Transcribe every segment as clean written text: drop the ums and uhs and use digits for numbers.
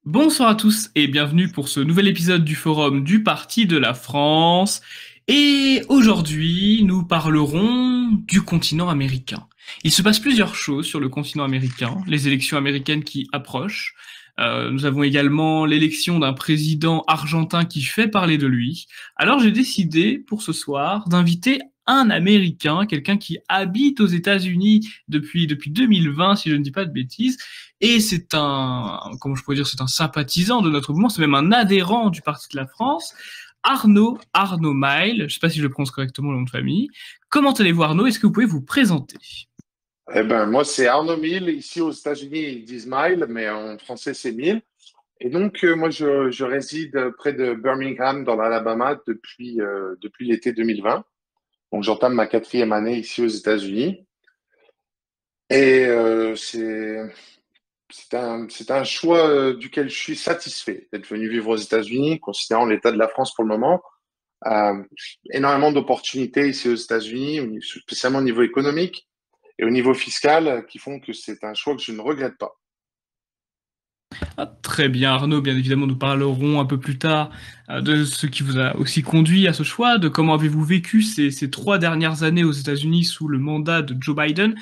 Bonsoir à tous et bienvenue pour ce nouvel épisode du Forum du Parti de la France. Et aujourd'hui, nous parlerons du continent américain. Il se passe plusieurs choses sur le continent américain, les élections américaines qui approchent. Nous avons également l'élection d'un président argentin qui fait parler de lui. Alors j'ai décidé pour ce soir d'inviter un Américain, quelqu'un qui habite aux États-Unis depuis 2020, si je ne dis pas de bêtises, et c'est comment je pourrais dire, c'est un sympathisant de notre mouvement, c'est même un adhérent du Parti de la France, Arnaud Mail, je ne sais pas si je prononce correctement le nom de famille. Comment allez-vous Arnaud? Est-ce que vous pouvez vous présenter? Moi, c'est Arnaud Mille. Ici, aux États-Unis, ils disent Mile, mais en français, c'est Mille. Et donc, moi, je réside près de Birmingham, dans l'Alabama, depuis l'été 2020. Donc, j'entame ma quatrième année ici aux États-Unis. Et c'est un choix duquel je suis satisfait d'être venu vivre aux États-Unis, considérant l'état de la France pour le moment. Euh, Énormément d'opportunités ici aux États-Unis, spécialement au niveau économique et au niveau fiscal, qui font que c'est un choix que je ne regrette pas. Ah, très bien Arnaud, bien évidemment nous parlerons un peu plus tard de ce qui vous a aussi conduit à ce choix, de comment avez-vous vécu ces 3 dernières années aux États-Unis sous le mandat de Joe Biden,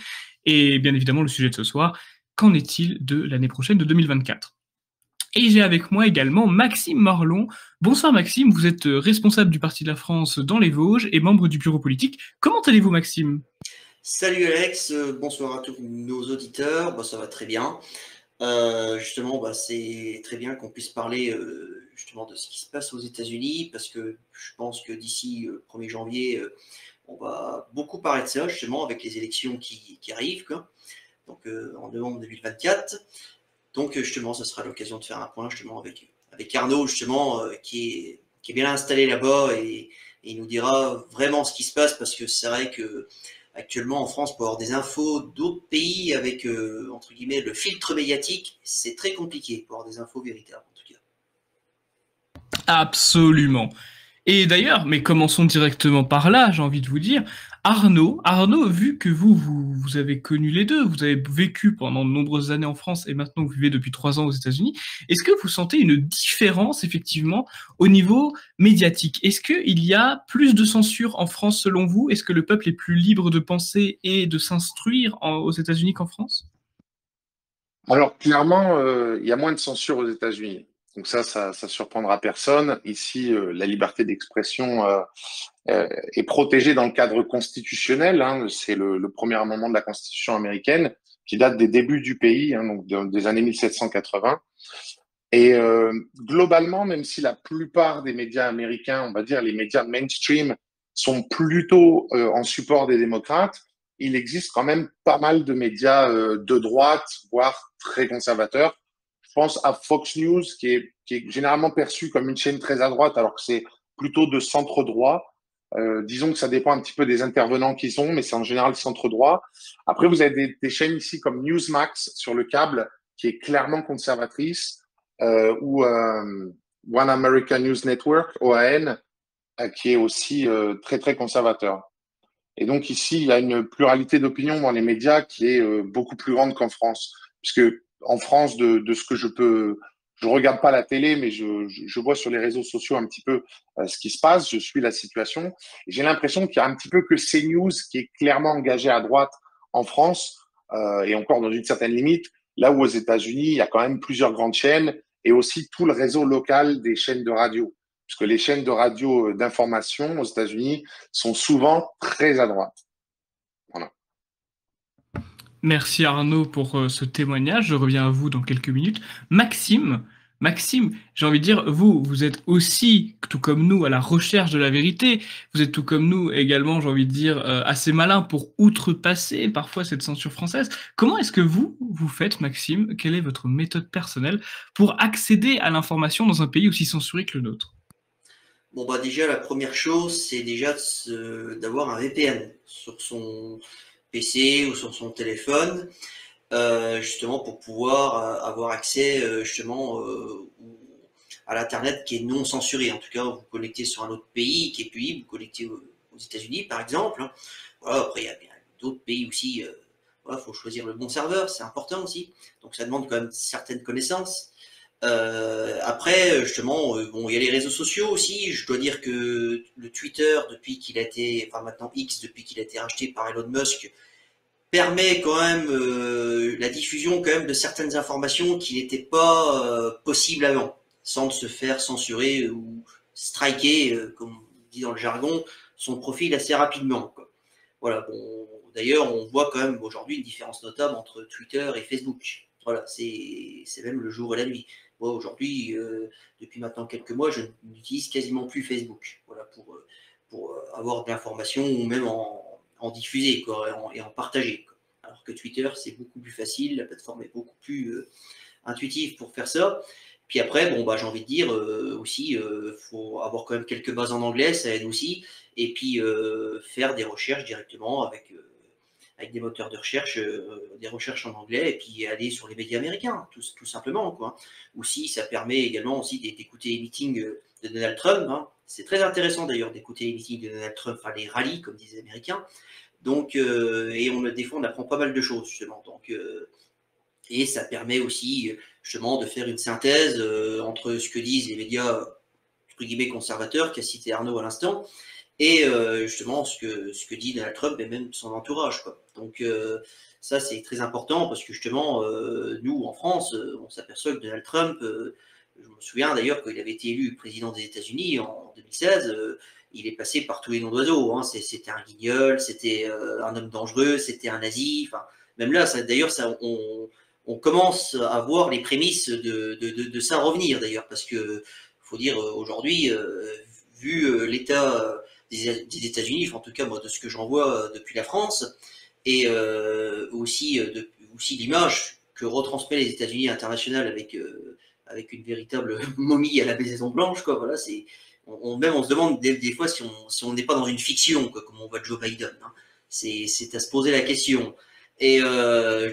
et bien évidemment le sujet de ce soir, qu'en est-il de l'année prochaine de 2024? Et j'ai avec moi également Maxime Morlon. Bonsoir Maxime, vous êtes responsable du Parti de la France dans les Vosges et membre du bureau politique. Comment allez-vous Maxime? Salut Alex, bonsoir à tous nos auditeurs, ça va très bien. Justement, c'est très bien qu'on puisse parler justement de ce qui se passe aux États-Unis parce que je pense que d'ici 1er janvier, on va beaucoup parler de ça justement avec les élections qui arrivent, quoi. Donc en novembre 2024. Donc justement, ce sera l'occasion de faire un point justement avec Arnaud justement qui est bien installé là-bas et il nous dira vraiment ce qui se passe parce que c'est vrai que actuellement en France pour avoir des infos d'autres pays avec entre guillemets le filtre médiatique, c'est très compliqué pour avoir des infos véritables en tout cas. Absolument. Et d'ailleurs, mais commençons directement par là, j'ai envie de vous dire, Arnaud, vu que vous avez connu les deux, vous avez vécu pendant de nombreuses années en France et maintenant vous vivez depuis 3 ans aux États-Unis, est-ce que vous sentez une différence effectivement au niveau médiatique? Est-ce qu'il y a plus de censure en France selon vous? Est-ce que le peuple est plus libre de penser et de s'instruire aux États-Unis qu'en France? Alors, clairement, il y a moins de censure aux États-Unis. Donc ça surprendra personne. Ici, la liberté d'expression est protégée dans le cadre constitutionnel, hein. C'est le premier amendement de la Constitution américaine qui date des débuts du pays, hein, donc des années 1780. Et globalement, même si la plupart des médias américains, on va dire les médias mainstream, sont plutôt en support des démocrates, il existe quand même pas mal de médias de droite, voire très conservateurs. Je pense à Fox News, qui est généralement perçu comme une chaîne très à droite, alors que c'est plutôt de centre droit. Disons que ça dépend un petit peu des intervenants qui sont, mais c'est en général centre droit. Après, vous avez des chaînes ici comme Newsmax sur le câble, qui est clairement conservatrice, ou One American News Network, OAN, qui est aussi très très conservateur. Et donc ici, il y a une pluralité d'opinions dans les médias qui est beaucoup plus grande qu'en France, puisque en France, de ce que je regarde pas la télé, mais je vois sur les réseaux sociaux un petit peu ce qui se passe, je suis la situation, et j'ai l'impression qu'il y a un petit peu que CNews qui est clairement engagé à droite en France, et encore dans une certaine limite, là où aux États-Unis, il y a quand même plusieurs grandes chaînes, et aussi tout le réseau local des chaînes de radio, puisque les chaînes de radio d'information aux États-Unis sont souvent très à droite. Voilà. Merci Arnaud pour ce témoignage. Je reviens à vous dans quelques minutes. Maxime, j'ai envie de dire, vous êtes aussi, tout comme nous, à la recherche de la vérité. Vous êtes tout comme nous également, j'ai envie de dire, assez malin pour outrepasser parfois cette censure française. Comment est-ce que vous faites, Maxime? Quelle est votre méthode personnelle pour accéder à l'information dans un pays aussi censuré que le nôtre? Déjà la première chose c'est déjà d'avoir un VPN sur son PC ou sur son téléphone. Justement pour pouvoir avoir accès justement à l'internet qui est non censuré. En tout cas, vous connectez sur un autre pays qui est plus libre, vous connectez aux États-Unis par exemple, hein. Voilà, après il y a bien d'autres pays aussi. Voilà, faut choisir le bon serveur, c'est important aussi. Donc ça demande quand même certaines connaissances. Après, justement, bon, il y a les réseaux sociaux aussi. Je dois dire que le Twitter, depuis qu'il a été, enfin maintenant X, depuis qu'il a été racheté par Elon Musk, permet quand même la diffusion quand même de certaines informations qui n'étaient pas possibles avant, sans se faire censurer ou striker, comme on dit dans le jargon, son profil assez rapidement, quoi. Voilà, bon, d'ailleurs, on voit quand même aujourd'hui une différence notable entre Twitter et Facebook. Voilà, c'est même le jour et la nuit. Moi, aujourd'hui, depuis maintenant quelques mois, je n'utilise quasiment plus Facebook, voilà, pour avoir de l'information ou même en diffuser, quoi, et en partager, quoi. Alors que Twitter, c'est beaucoup plus facile, la plateforme est beaucoup plus intuitive pour faire ça. Puis après, bon, bah, j'ai envie de dire aussi, faut avoir quand même quelques bases en anglais, ça aide aussi. Et puis faire des recherches directement avec des moteurs de recherche, des recherches en anglais, et puis aller sur les médias américains, tout simplement, quoi. Aussi, ça permet également aussi d'écouter les meetings de Donald Trump, hein. C'est très intéressant d'ailleurs d'écouter les meetings de Donald Trump, enfin les rallyes, comme disent les Américains. Donc, et des fois, on apprend pas mal de choses, justement. Donc, et ça permet aussi, justement, de faire une synthèse entre ce que disent les médias, entre guillemets, conservateurs, qu'a cité Arnaud à l'instant, et justement ce que dit Donald Trump et même son entourage, quoi. Donc, ça, c'est très important parce que, justement, nous, en France, on s'aperçoit que Donald Trump, je me souviens d'ailleurs quand il avait été élu président des États-Unis en 2016, il est passé par tous les noms d'oiseaux, hein. C'était un guignol, c'était un homme dangereux, c'était un nazi. Enfin, même là, d'ailleurs, on commence à voir les prémices de ça revenir, d'ailleurs, parce que faut dire aujourd'hui, vu l'état des États-Unis, enfin, en tout cas moi de ce que j'en vois depuis la France, et aussi l'image que retransmet les États-Unis internationales avec une véritable momie à la Maison Blanche, quoi. Voilà, même on se demande des fois si on n'est pas dans une fiction, quoi, comme on voit Joe Biden, hein. C'est à se poser la question. Et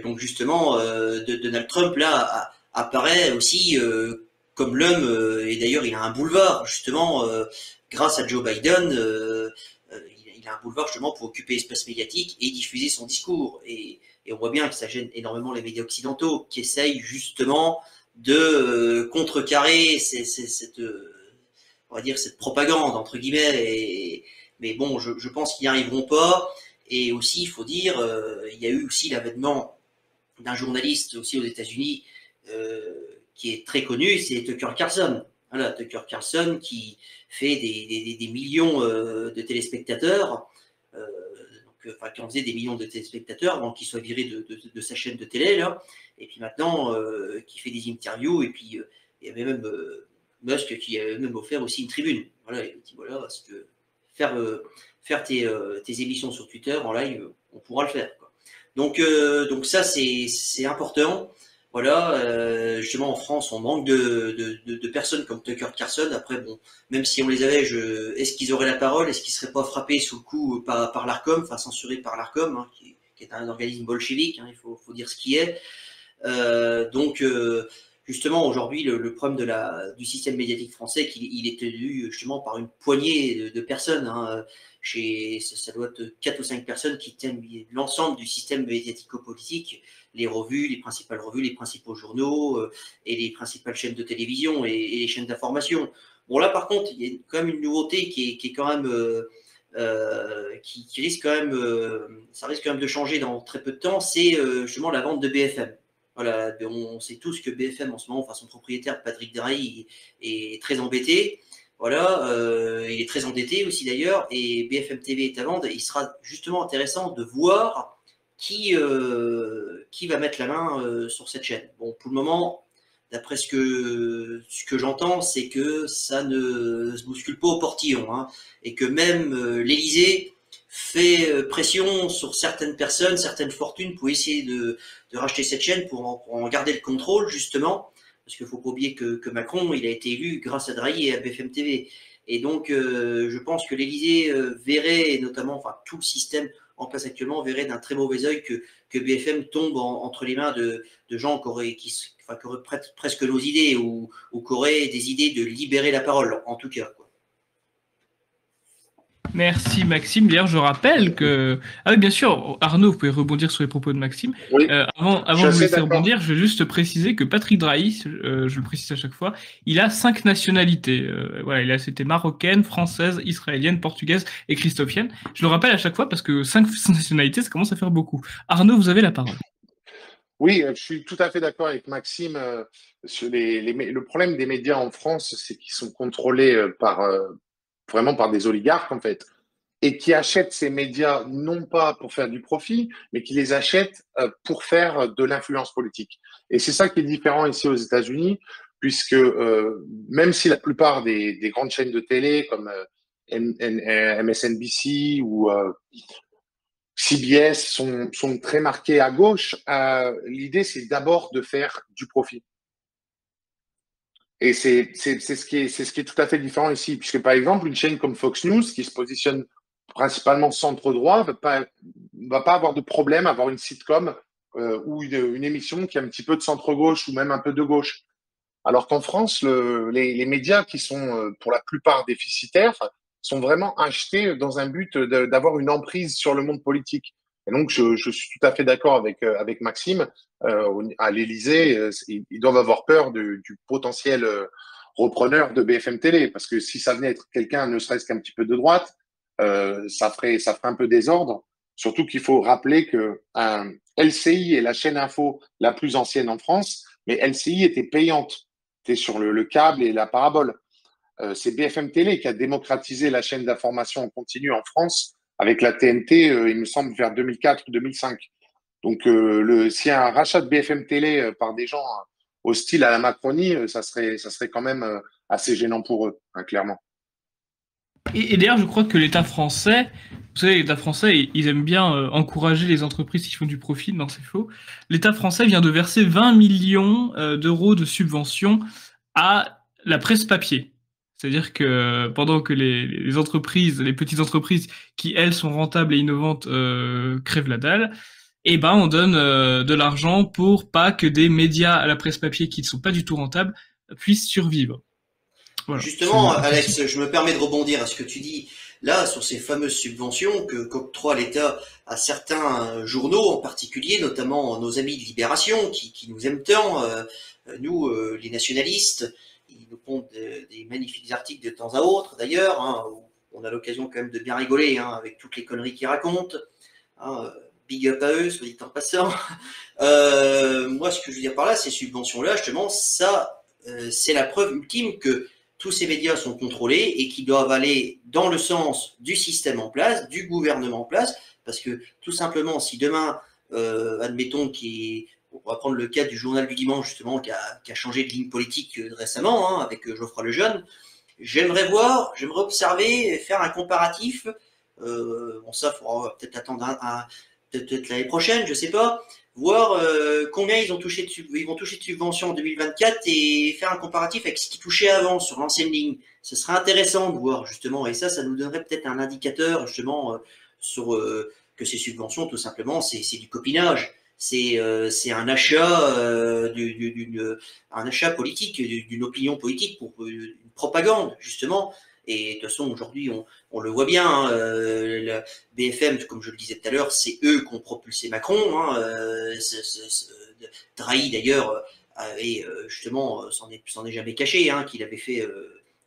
donc justement, Donald Trump là apparaît aussi comme l'homme, et d'ailleurs il a un boulevard justement grâce à Joe Biden. Il a un boulevard justement pour occuper l'espace médiatique et diffuser son discours. Et on voit bien que ça gêne énormément les médias occidentaux qui essayent justement de contrecarrer on va dire cette propagande entre guillemets. Mais bon, je pense qu'ils n'y arriveront pas. Et aussi, il faut dire, il y a eu aussi l'avènement d'un journaliste aussi aux États-Unis qui est très connu, c'est Tucker Carlson. Voilà, Tucker Carlson qui fait des millions de téléspectateurs, enfin qui en faisait des millions de téléspectateurs avant qu'il soit viré de sa chaîne de télé, là. Et puis maintenant, qui fait des interviews, et puis il y avait même Musk qui avait même offert aussi une tribune. Voilà, il dit voilà, parce que faire tes émissions sur Twitter en live, on pourra le faire, quoi. Donc ça, c'est important. Voilà, justement en France, on manque de personnes comme Tucker Carlson. Après, bon, même si on les avait, est-ce qu'ils auraient la parole? Est-ce qu'ils ne seraient pas frappés sous le coup par l'Arcom, enfin censurés par l'Arcom, hein, qui est un organisme bolchevique, hein, il faut dire ce qui est. Donc, justement, aujourd'hui, le problème du système médiatique français, qu'il est tenu justement par une poignée de personnes, hein. Ça doit être 4 ou 5 personnes qui tiennent l'ensemble du système médiatico-politique, les revues, les principales revues, les principaux journaux et les principales chaînes de télévision et les chaînes d'information. Bon, là, par contre, il y a quand même une nouveauté qui est quand même qui risque quand même, ça risque quand même de changer dans très peu de temps, c'est justement la vente de BFM. Voilà, on sait tous que BFM en ce moment, enfin son propriétaire Patrick Drahi est très embêté. Voilà, il est très endetté aussi d'ailleurs, et BFM TV est à vendre. Et il sera justement intéressant de voir qui va mettre la main sur cette chaîne. Bon, pour le moment, d'après ce que j'entends, c'est que ça ne se bouscule pas au portillon, hein, et que même l'Élysée fait pression sur certaines personnes, certaines fortunes pour essayer de racheter cette chaîne, pour en garder le contrôle, justement, parce qu'il ne faut pas oublier que Macron, il a été élu grâce à Drahi et à BFM TV. Et donc, je pense que l'Élysée verrait, et notamment, enfin, tout le système en place actuellement, verrait d'un très mauvais œil que BFM tombe entre les mains de gens qui auraient presque nos idées, ou qui auraient des idées de libérer la parole, en tout cas, quoi. Merci Maxime. D'ailleurs, je rappelle que... Ah oui, bien sûr, Arnaud, vous pouvez rebondir sur les propos de Maxime. Oui, je Avant suis de vous assez laisser d'accord. rebondir, je vais juste préciser que Patrick Drahi, je le précise à chaque fois, il a 5 nationalités. Voilà, c'était marocaine, française, israélienne, portugaise et christophienne. Je le rappelle à chaque fois parce que 5 nationalités, ça commence à faire beaucoup. Arnaud, vous avez la parole. Oui, je suis tout à fait d'accord avec Maxime sur le problème des médias en France, c'est qu'ils sont contrôlés vraiment par des oligarques, en fait, et qui achètent ces médias non pas pour faire du profit, mais qui les achètent pour faire de l'influence politique. Et c'est ça qui est différent ici aux États-Unis, puisque même si la plupart des grandes chaînes de télé comme MSNBC ou CBS sont très marquées à gauche, l'idée c'est d'abord de faire du profit. Et c'est ce qui est tout à fait différent ici, puisque par exemple, une chaîne comme Fox News, qui se positionne principalement centre-droit, va pas avoir de problème à avoir une sitcom ou une émission qui a un petit peu de centre-gauche ou même un peu de gauche. Alors qu'en France, les médias qui sont pour la plupart déficitaires sont vraiment achetés dans un but d'avoir une emprise sur le monde politique. Et donc, je suis tout à fait d'accord avec Maxime. À l'Élysée, ils doivent avoir peur du potentiel repreneur de BFM Télé, parce que si ça venait être quelqu'un, ne serait-ce qu'un petit peu de droite, ça ferait un peu désordre. Surtout qu'il faut rappeler que LCI est la chaîne info la plus ancienne en France, mais LCI était payante. C'était sur le câble et la parabole. C'est BFM Télé qui a démocratisé la chaîne d'information en continu en France avec la TNT, il me semble, vers 2004 ou 2005. Donc, s'il y a un rachat de BFM Télé par des gens hostiles à la Macronie, ça serait quand même assez gênant pour eux, hein, clairement. Et d'ailleurs, je crois que l'État français, vous savez, l'État français, ils aiment bien encourager les entreprises qui font du profit, non, c'est faux. L'État français vient de verser 20 millions d'euros de subventions à la presse papier. C'est-à-dire que pendant que les entreprises, les petites entreprises qui, elles, sont rentables et innovantes, crèvent la dalle, eh ben, on donne de l'argent pour pas que des médias à la presse papier qui ne sont pas du tout rentables puissent survivre. Voilà, c'est Justement, ma précision. Alex, je me permets de rebondir à ce que tu dis là sur ces fameuses subventions que qu'octroie l'État à certains journaux en particulier, notamment nos amis de Libération qui nous aiment tant, nous les nationalistes, ils nous pondent des magnifiques articles de temps à autre d'ailleurs, hein, où on a l'occasion quand même de bien rigoler hein, avec toutes les conneries qu'ils racontent. Hein, big up à eux, soit dit en passant. Moi, ce que je veux dire par là, ces subventions-là, justement, ça, c'est la preuve ultime que tous ces médias sont contrôlés et qui doivent aller dans le sens du système en place, du gouvernement en place, parce que tout simplement, si demain, admettons on va prendre le cas du journal du dimanche justement qui a changé de ligne politique récemment hein, avec Geoffroy Lejeune, j'aimerais observer, faire un comparatif. Bon ça, il faudra peut-être attendre peut-être l'année prochaine, je sais pas, voir combien ils vont toucher de subventions en 2024 et faire un comparatif avec ce qu'ils touchaient avant sur l'ancienne ligne. Ce serait intéressant de voir justement, et ça nous donnerait peut-être un indicateur justement sur que ces subventions, tout simplement, c'est du copinage. C'est un achat, un achat politique, d'une opinion politique pour une propagande, justement. Et de toute façon, aujourd'hui, on le voit bien, hein, BFM, comme je le disais tout à l'heure, c'est eux qui ont propulsé Macron. Hein, Drahi, d'ailleurs, avait justement, s'en est jamais caché, hein, qu'il avait fait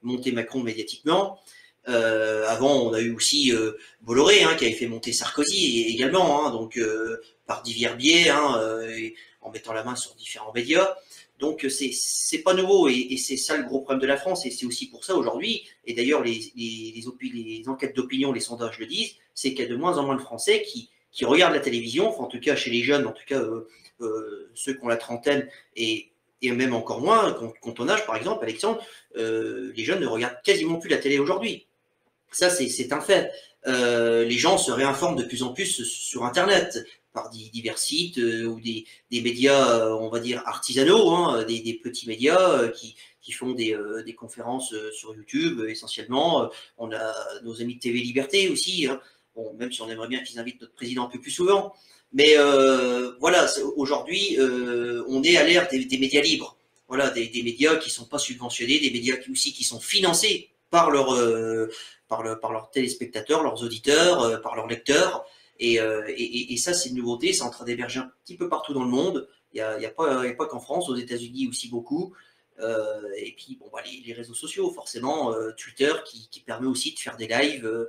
monter Macron médiatiquement. Avant, on a eu aussi Bolloré, hein, qui avait fait monter Sarkozy également, hein, donc par divers biais, hein, en mettant la main sur différents médias. Donc c'est pas nouveau et c'est ça le gros problème de la France et c'est aussi pour ça aujourd'hui, et d'ailleurs les enquêtes d'opinion, les sondages le disent, c'est qu'il y a de moins en moins de Français qui regardent la télévision, enfin, en tout cas chez les jeunes, en tout cas ceux qui ont la trentaine et même encore moins quand ton âge par exemple, Alexandre, les jeunes ne regardent quasiment plus la télé aujourd'hui. Ça c'est un fait. Les gens se réinforment de plus en plus sur Internet par divers sites ou des médias, on va dire, artisanaux, hein, des petits médias qui font des conférences sur YouTube essentiellement. On a nos amis de TV Liberté aussi, hein. Bon, même si on aimerait bien qu'ils invitent notre président un peu plus souvent. Mais voilà, aujourd'hui, on est à l'ère des médias libres. Voilà, des médias qui ne sont pas subventionnés, des médias aussi qui sont financés par leurs téléspectateurs, leurs auditeurs, par leurs lecteurs. Et ça, c'est une nouveauté. C'est en train d'émerger un petit peu partout dans le monde. Il n'y a pas qu'en France, aux États-Unis aussi beaucoup. Et puis, bon, les réseaux sociaux, forcément, Twitter qui permet aussi de faire des lives,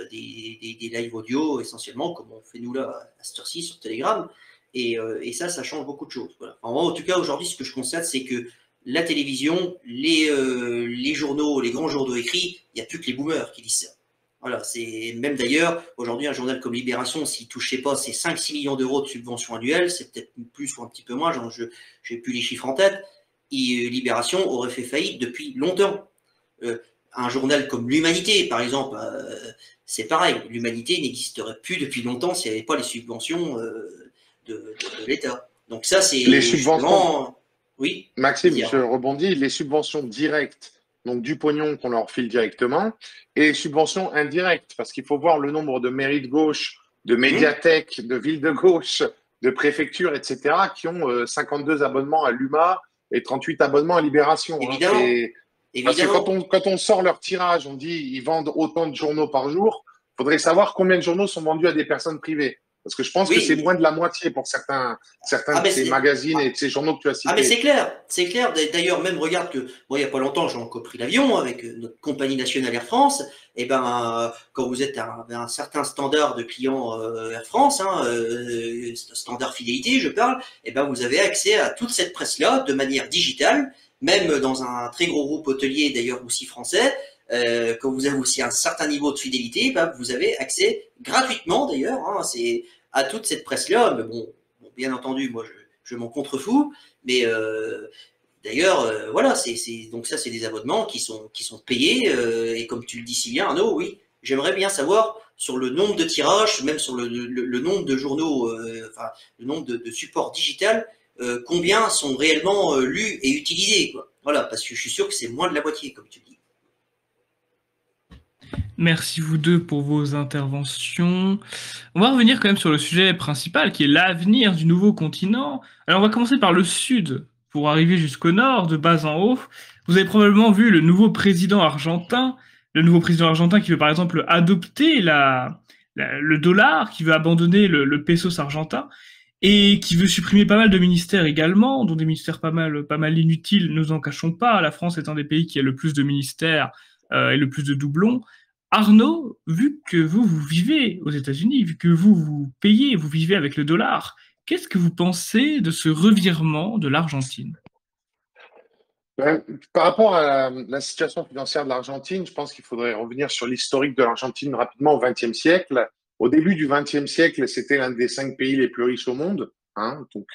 des lives audio essentiellement, comme on fait nous là à cette heure-ci sur Telegram. Et ça change beaucoup de choses. Voilà. En tout cas, aujourd'hui, ce que je constate, c'est que la télévision, les journaux, les grands journaux écrits, il n'y a plus que les boomers qui disent ça. Voilà, c'est même d'ailleurs, aujourd'hui, un journal comme Libération, s'il ne touchait pas ces 5-6 millions d'euros de subventions annuelles, c'est peut-être plus ou un petit peu moins, je n'ai plus les chiffres en tête, et Libération aurait fait faillite depuis longtemps. Un journal comme l'Humanité, par exemple, c'est pareil, l'Humanité n'existerait plus depuis longtemps s'il n'y avait pas les subventions de l'État. Donc ça, c'est Les subventions. Oui. Maxime, je rebondis. Les subventions directes, donc du pognon qu'on leur file directement, et les subventions indirectes, parce qu'il faut voir le nombre de mairies de gauche, de médiathèques, de villes de gauche, de préfectures, etc., qui ont 52 abonnements à l'UMA et 38 abonnements à Libération. Évidemment. Parce que quand on sort leur tirage, on dit ils vendent autant de journaux par jour, il faudrait savoir combien de journaux sont vendus à des personnes privées. Parce que je pense que c'est moins de la moitié pour certains de ces magazines et de ces journaux que tu as cités. Ah, mais c'est clair. D'ailleurs, même regarde que, bon, il n'y a pas longtemps, j'ai encore pris l'avion avec notre compagnie nationale Air France. Et ben, quand vous êtes un certain standard de client Air France, standard fidélité, je parle, et ben, vous avez accès à toute cette presse-là de manière digitale, même dans un très gros groupe hôtelier, d'ailleurs aussi français. Quand vous avez aussi un certain niveau de fidélité, ben, vous avez accès gratuitement, d'ailleurs, c'est à toute cette presse-là. Mais bon, bien entendu, moi, je m'en contrefous, mais d'ailleurs, voilà, donc ça, c'est des abonnements qui sont payés, et comme tu le dis si bien, Arnaud, oui, j'aimerais bien savoir sur le nombre de tirages, même sur le nombre de journaux, enfin, le nombre de supports digital, combien sont réellement lus et utilisés, quoi. Voilà, parce que je suis sûr que c'est moins de la moitié, comme tu le dis. Merci vous deux pour vos interventions. On va revenir quand même sur le sujet principal qui est l'avenir du nouveau continent. Alors on va commencer par le sud pour arriver jusqu'au nord, de bas en haut. Vous avez probablement vu le nouveau président argentin qui veut par exemple adopter le dollar, qui veut abandonner le pesos argentin et qui veut supprimer pas mal de ministères également, dont des ministères pas mal inutiles, ne nous en cachons pas. La France est un des pays qui a le plus de ministères et le plus de doublons. Arnaud, vu que vous vivez aux États-Unis, vu que vous vivez avec le dollar, qu'est-ce que vous pensez de ce revirement de l'Argentine? Par rapport à la situation financière de l'Argentine, je pense qu'il faudrait revenir sur l'historique de l'Argentine rapidement au XXe siècle. Au début du XXe siècle, c'était l'un des 5 pays les plus riches au monde. Donc,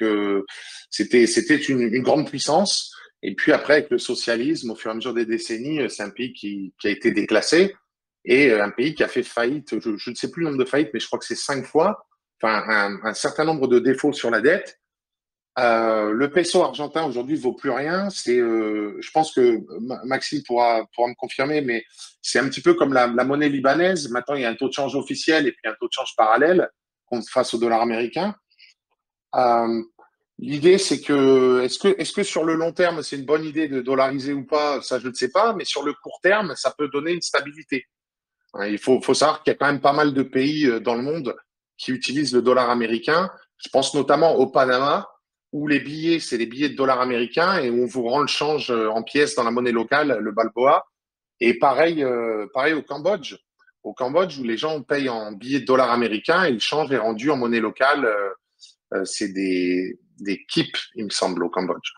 c'était une grande puissance. Et puis après, avec le socialisme, au fur et à mesure des décennies, c'est un pays qui a été déclassé et un pays qui a fait faillite. Je ne sais plus le nombre de faillites, mais je crois que c'est 5 fois. Enfin, un certain nombre de défauts sur la dette. Le peso argentin aujourd'hui vaut plus rien. Je pense que Maxime pourra me confirmer, mais c'est un petit peu comme la monnaie libanaise. Maintenant, il y a un taux de change officiel et puis un taux de change parallèle face au dollar américain. L'idée, c'est que est-ce que sur le long terme, c'est une bonne idée de dollariser ou pas? Ça, je ne sais pas, mais sur le court terme, ça peut donner une stabilité. Il faut savoir qu'il y a quand même pas mal de pays dans le monde qui utilisent le dollar américain. Je pense notamment au Panama, où les billets, c'est les billets de dollars américains et où on vous rend le change en pièces dans la monnaie locale, le balboa. Et pareil au Cambodge. Au Cambodge, où les gens payent en billets de dollars américains et le change est rendu en monnaie locale. C'est des kips, il me semble, au Cambodge.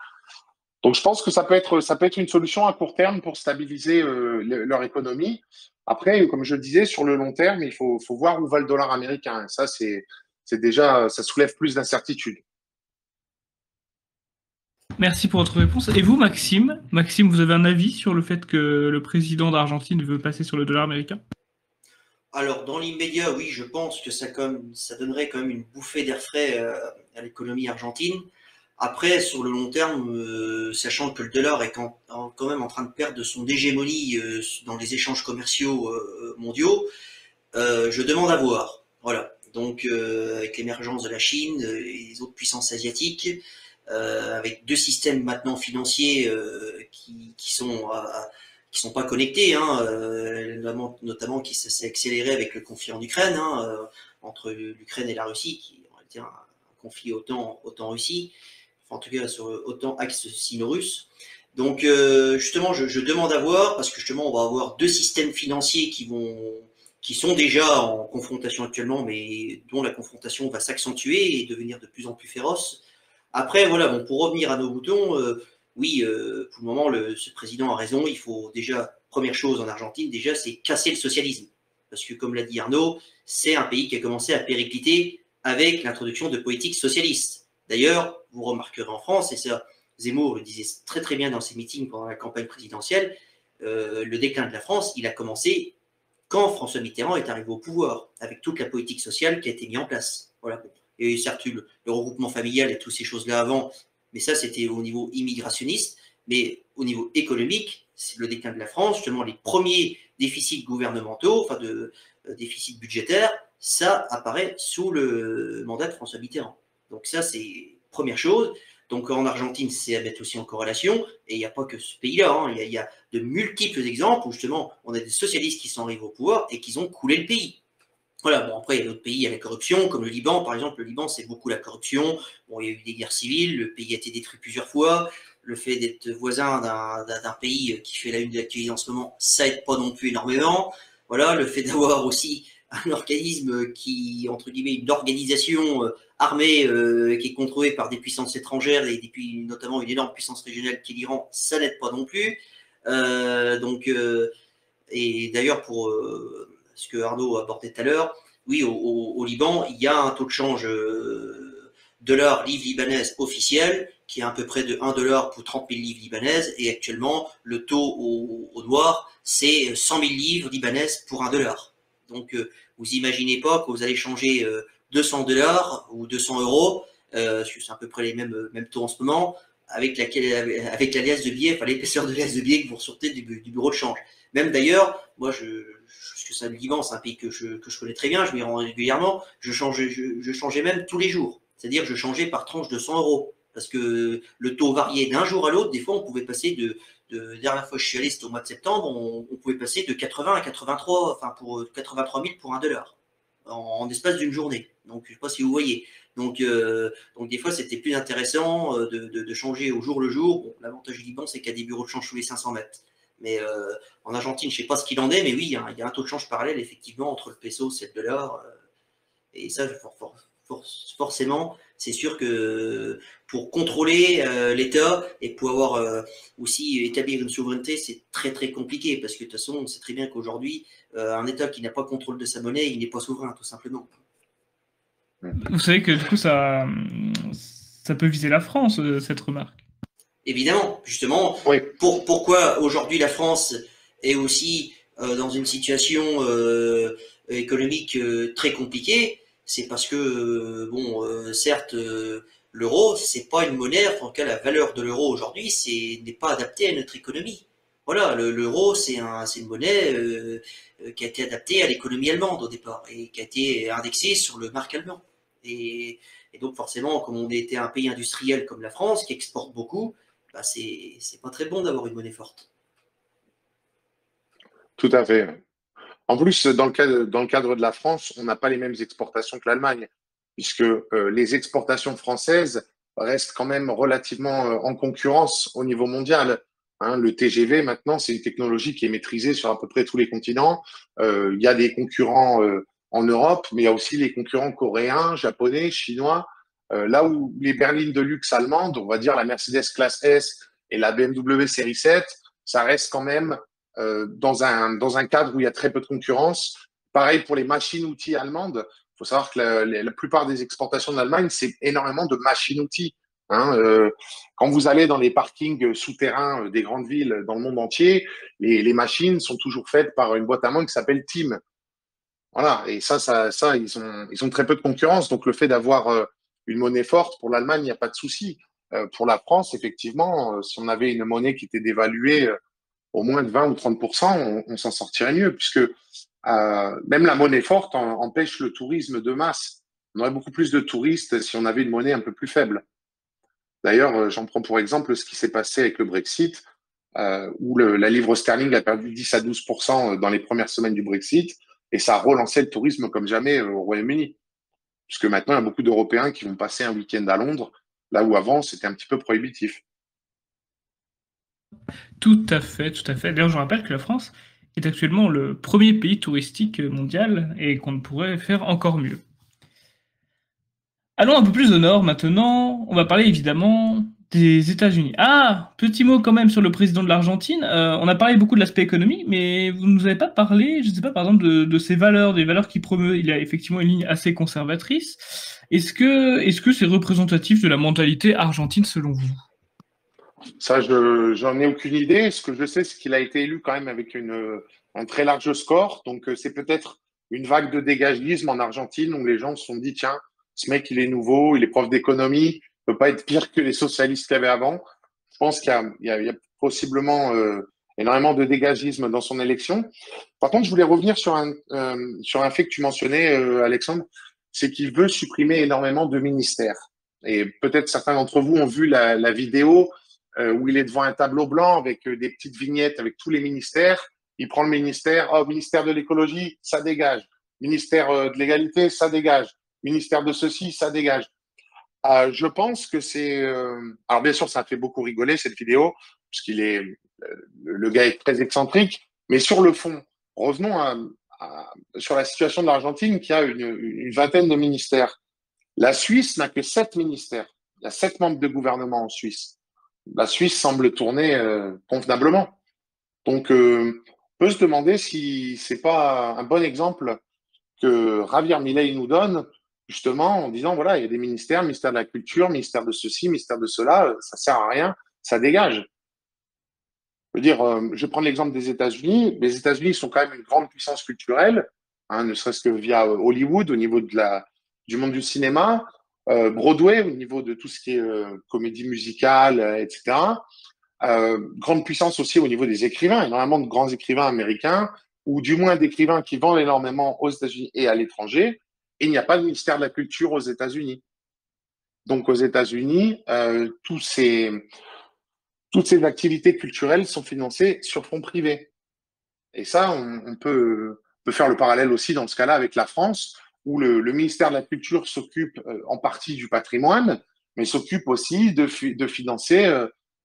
Donc, je pense que ça peut être une solution à court terme pour stabiliser leur économie. Après, comme je le disais, sur le long terme, il faut voir où va le dollar américain. Et ça, c'est déjà, ça soulève plus d'incertitudes. Merci pour votre réponse. Et vous, Maxime? Maxime, vous avez un avis sur le fait que le président d'Argentine veut passer sur le dollar américain? Alors, dans l'immédiat, oui, je pense que ça donnerait quand même une bouffée d'air frais à l'économie argentine. Après, sur le long terme, sachant que le dollar est quand même en train de perdre de son hégémonie dans les échanges commerciaux mondiaux, je demande à voir. Voilà. Donc, avec l'émergence de la Chine et les autres puissances asiatiques, avec deux systèmes maintenant financiers qui sont pas connectés, hein, notamment qui s'est accéléré avec le conflit en Ukraine, hein, entre l'Ukraine et la Russie, qui on va dire un conflit autant Russie, enfin, en tout cas sur autant axe sino-russe. Donc justement, je demande à voir, parce que justement, on va avoir deux systèmes financiers qui sont déjà en confrontation actuellement, mais dont la confrontation va s'accentuer et devenir de plus en plus féroce. Après, voilà, bon, pour revenir à nos boutons, oui, pour le moment, ce président a raison. Il faut déjà, première chose en Argentine, déjà, c'est casser le socialisme. Parce que, comme l'a dit Arnaud, c'est un pays qui a commencé à péricliter avec l'introduction de politiques socialistes. D'ailleurs, vous remarquerez en France, et ça, Zemmour le disait très très bien dans ses meetings pendant la campagne présidentielle, le déclin de la France, il a commencé quand François Mitterrand est arrivé au pouvoir, avec toute la politique sociale qui a été mise en place. Voilà. Et certes, le regroupement familial et toutes ces choses-là avant, mais ça, c'était au niveau immigrationniste. Mais au niveau économique, c'est le déclin de la France, justement, les premiers déficits gouvernementaux, enfin de déficits budgétaires, ça apparaît sous le mandat de François Mitterrand. Donc ça, c'est première chose. Donc en Argentine, c'est à mettre aussi en corrélation. Et il n'y a pas que ce pays-là. Hein. Il y a de multiples exemples où justement, on a des socialistes qui sont arrivés au pouvoir et qui ont coulé le pays. Voilà, bon, après, il y a d'autres pays, il y a la corruption, comme le Liban, par exemple. Le Liban, c'est beaucoup la corruption. Bon, il y a eu des guerres civiles, le pays a été détruit plusieurs fois. Le fait d'être voisin d'un pays qui fait la une de l'actualité en ce moment, ça aide pas non plus énormément. Voilà, le fait d'avoir aussi un organisme qui, entre guillemets, une organisation armée qui est contrôlée par des puissances étrangères et notamment une énorme puissance régionale qui est l'Iran, ça n'aide pas non plus. Et d'ailleurs, pour ce que Arnaud abordait tout à l'heure, oui, au Liban, il y a un taux de change dollar-livre libanaise officiel qui est à peu près de 1 dollar pour 30 000 livres libanaises. Et actuellement, le taux au noir, c'est 100 000 livres libanaises pour 1 dollar. Donc, vous imaginez pas que vous allez changer 200 dollars ou 200 euros, parce que c'est à peu près les mêmes taux en ce moment, avec la liasse de billets, enfin l'épaisseur de liasse de billets que vous ressortez du bureau de change. Même d'ailleurs, moi, parce que ça, le Liban, c'est un pays que je connais très bien, je m'y rends régulièrement, je changeais même tous les jours. C'est-à-dire, je changeais par tranche de 100 euros. Parce que le taux variait d'un jour à l'autre. Des fois, on pouvait passer la dernière fois que je suis allé, c'était au mois de septembre, on pouvait passer de 80 à 83, enfin, pour 83 000 pour 1 dollar. En espace d'une journée. Donc, je ne sais pas si vous voyez. Donc des fois, c'était plus intéressant de changer au jour le jour. Bon, l'avantage du Liban, c'est qu'il y a des bureaux de change tous les 500 mètres. Mais en Argentine, je ne sais pas ce qu'il en est, mais oui, il y a un taux de change parallèle, effectivement, entre le peso et le dollar. Et ça, forcément, c'est sûr que pour contrôler l'État et pour avoir aussi établir une souveraineté, c'est très très compliqué parce que de toute façon, on sait très bien qu'aujourd'hui, un État qui n'a pas contrôle de sa monnaie, il n'est pas souverain, tout simplement. Vous savez que du coup, ça peut viser la France, cette remarque. Évidemment, justement, Oui. Pourquoi aujourd'hui la France est aussi dans une situation économique très compliquée, c'est parce que, certes, l'euro, c'est pas une monnaie, en tout cas la valeur de l'euro aujourd'hui, n'est pas adaptée à notre économie. Voilà, l'euro, c'est une monnaie qui a été adaptée à l'économie allemande au départ et qui a été indexée sur le mark allemand. Et donc forcément, comme on était un pays industriel comme la France, qui exporte beaucoup, bah c'est pas très bon d'avoir une monnaie forte. Tout à fait. En plus, dans le cadre de la France, on n'a pas les mêmes exportations que l'Allemagne, puisque les exportations françaises restent quand même relativement en concurrence au niveau mondial. Hein, le TGV, maintenant, c'est une technologie qui est maîtrisée sur à peu près tous les continents. Il y a des concurrents en Europe, mais il y a aussi les concurrents coréens, japonais, chinois. Là où les berlines de luxe allemandes, on va dire la Mercedes Classe S et la BMW Série 7, ça reste quand même dans un cadre où il y a très peu de concurrence. Pareil pour les machines-outils allemandes. Il faut savoir que la plupart des exportations de l'Allemagne, c'est énormément de machines-outils. Hein, quand vous allez dans les parkings souterrains des grandes villes dans le monde entier, les machines sont toujours faites par une boîte allemande qui s'appelle Team. Voilà, et ça ils ont très peu de concurrence. Donc le fait d'avoir une monnaie forte pour l'Allemagne, il n'y a pas de souci. Pour la France, effectivement, si on avait une monnaie qui était dévaluée au moins de 20 ou 30%, on s'en sortirait mieux, puisque même la monnaie forte empêche le tourisme de masse. On aurait beaucoup plus de touristes si on avait une monnaie un peu plus faible. D'ailleurs, j'en prends pour exemple ce qui s'est passé avec le Brexit. où la livre sterling a perdu 10 à 12% dans les premières semaines du Brexit, et ça a relancé le tourisme comme jamais au Royaume-Uni. Puisque maintenant, il y a beaucoup d'Européens qui vont passer un week-end à Londres, là où avant, c'était un petit peu prohibitif. Tout à fait, tout à fait. D'ailleurs, je rappelle que la France est actuellement le premier pays touristique mondial et qu'on ne pourrait faire encore mieux. Allons un peu plus au nord maintenant. On va parler évidemment des États-Unis. Ah, petit mot quand même sur le président de l'Argentine. On a parlé beaucoup de l'aspect économique, mais vous ne nous avez pas parlé, je ne sais pas, par exemple, de ses valeurs, des valeurs qu'il promeut. Il a effectivement une ligne assez conservatrice. Est-ce que c'est représentatif de la mentalité argentine selon vous? Ça, j'en ai aucune idée. Ce que je sais, c'est qu'il a été élu quand même avec un très large score. Donc, c'est peut-être une vague de dégagisme en Argentine où les gens se sont dit, tiens, ce mec, il est nouveau, il est prof d'économie, il peut pas être pire que les socialistes qu'il y avait avant. Je pense qu'il y a possiblement énormément de dégagisme dans son élection. Par contre, je voulais revenir sur un fait que tu mentionnais, Alexandre, c'est qu'il veut supprimer énormément de ministères. Et peut-être certains d'entre vous ont vu la vidéo où il est devant un tableau blanc avec des petites vignettes avec tous les ministères. Il prend le ministère, oh, ministère de l'écologie, ça dégage. Ministère de l'égalité, ça dégage. Ministère de ceci, ça dégage. Je pense que c'est... alors bien sûr, ça a fait beaucoup rigoler cette vidéo, puisqu'il est... le gars est très excentrique, mais sur le fond, revenons sur la situation de l'Argentine qui a une vingtaine de ministères. La Suisse n'a que 7 ministères. Il y a 7 membres de gouvernement en Suisse. La Suisse semble tourner convenablement. Donc, on peut se demander si c'est pas un bon exemple que Javier Milei nous donne, justement, en disant, voilà, il y a des ministères, ministère de la culture, ministère de ceci, ministère de cela, ça sert à rien, ça dégage. Je veux dire, je vais prendre l'exemple des États-Unis. Les États-Unis sont quand même une grande puissance culturelle, hein, ne serait-ce que via Hollywood, au niveau du monde du cinéma, Broadway, au niveau de tout ce qui est comédie musicale, etc. Grande puissance aussi au niveau des écrivains, énormément de grands écrivains américains, ou du moins d'écrivains qui vendent énormément aux États-Unis et à l'étranger, et il n'y a pas de ministère de la culture aux États-Unis. Donc aux États-Unis, toutes ces activités culturelles sont financées sur fonds privés. Et ça, on peut faire le parallèle aussi dans ce cas-là avec la France, où le ministère de la Culture s'occupe en partie du patrimoine, mais s'occupe aussi de financer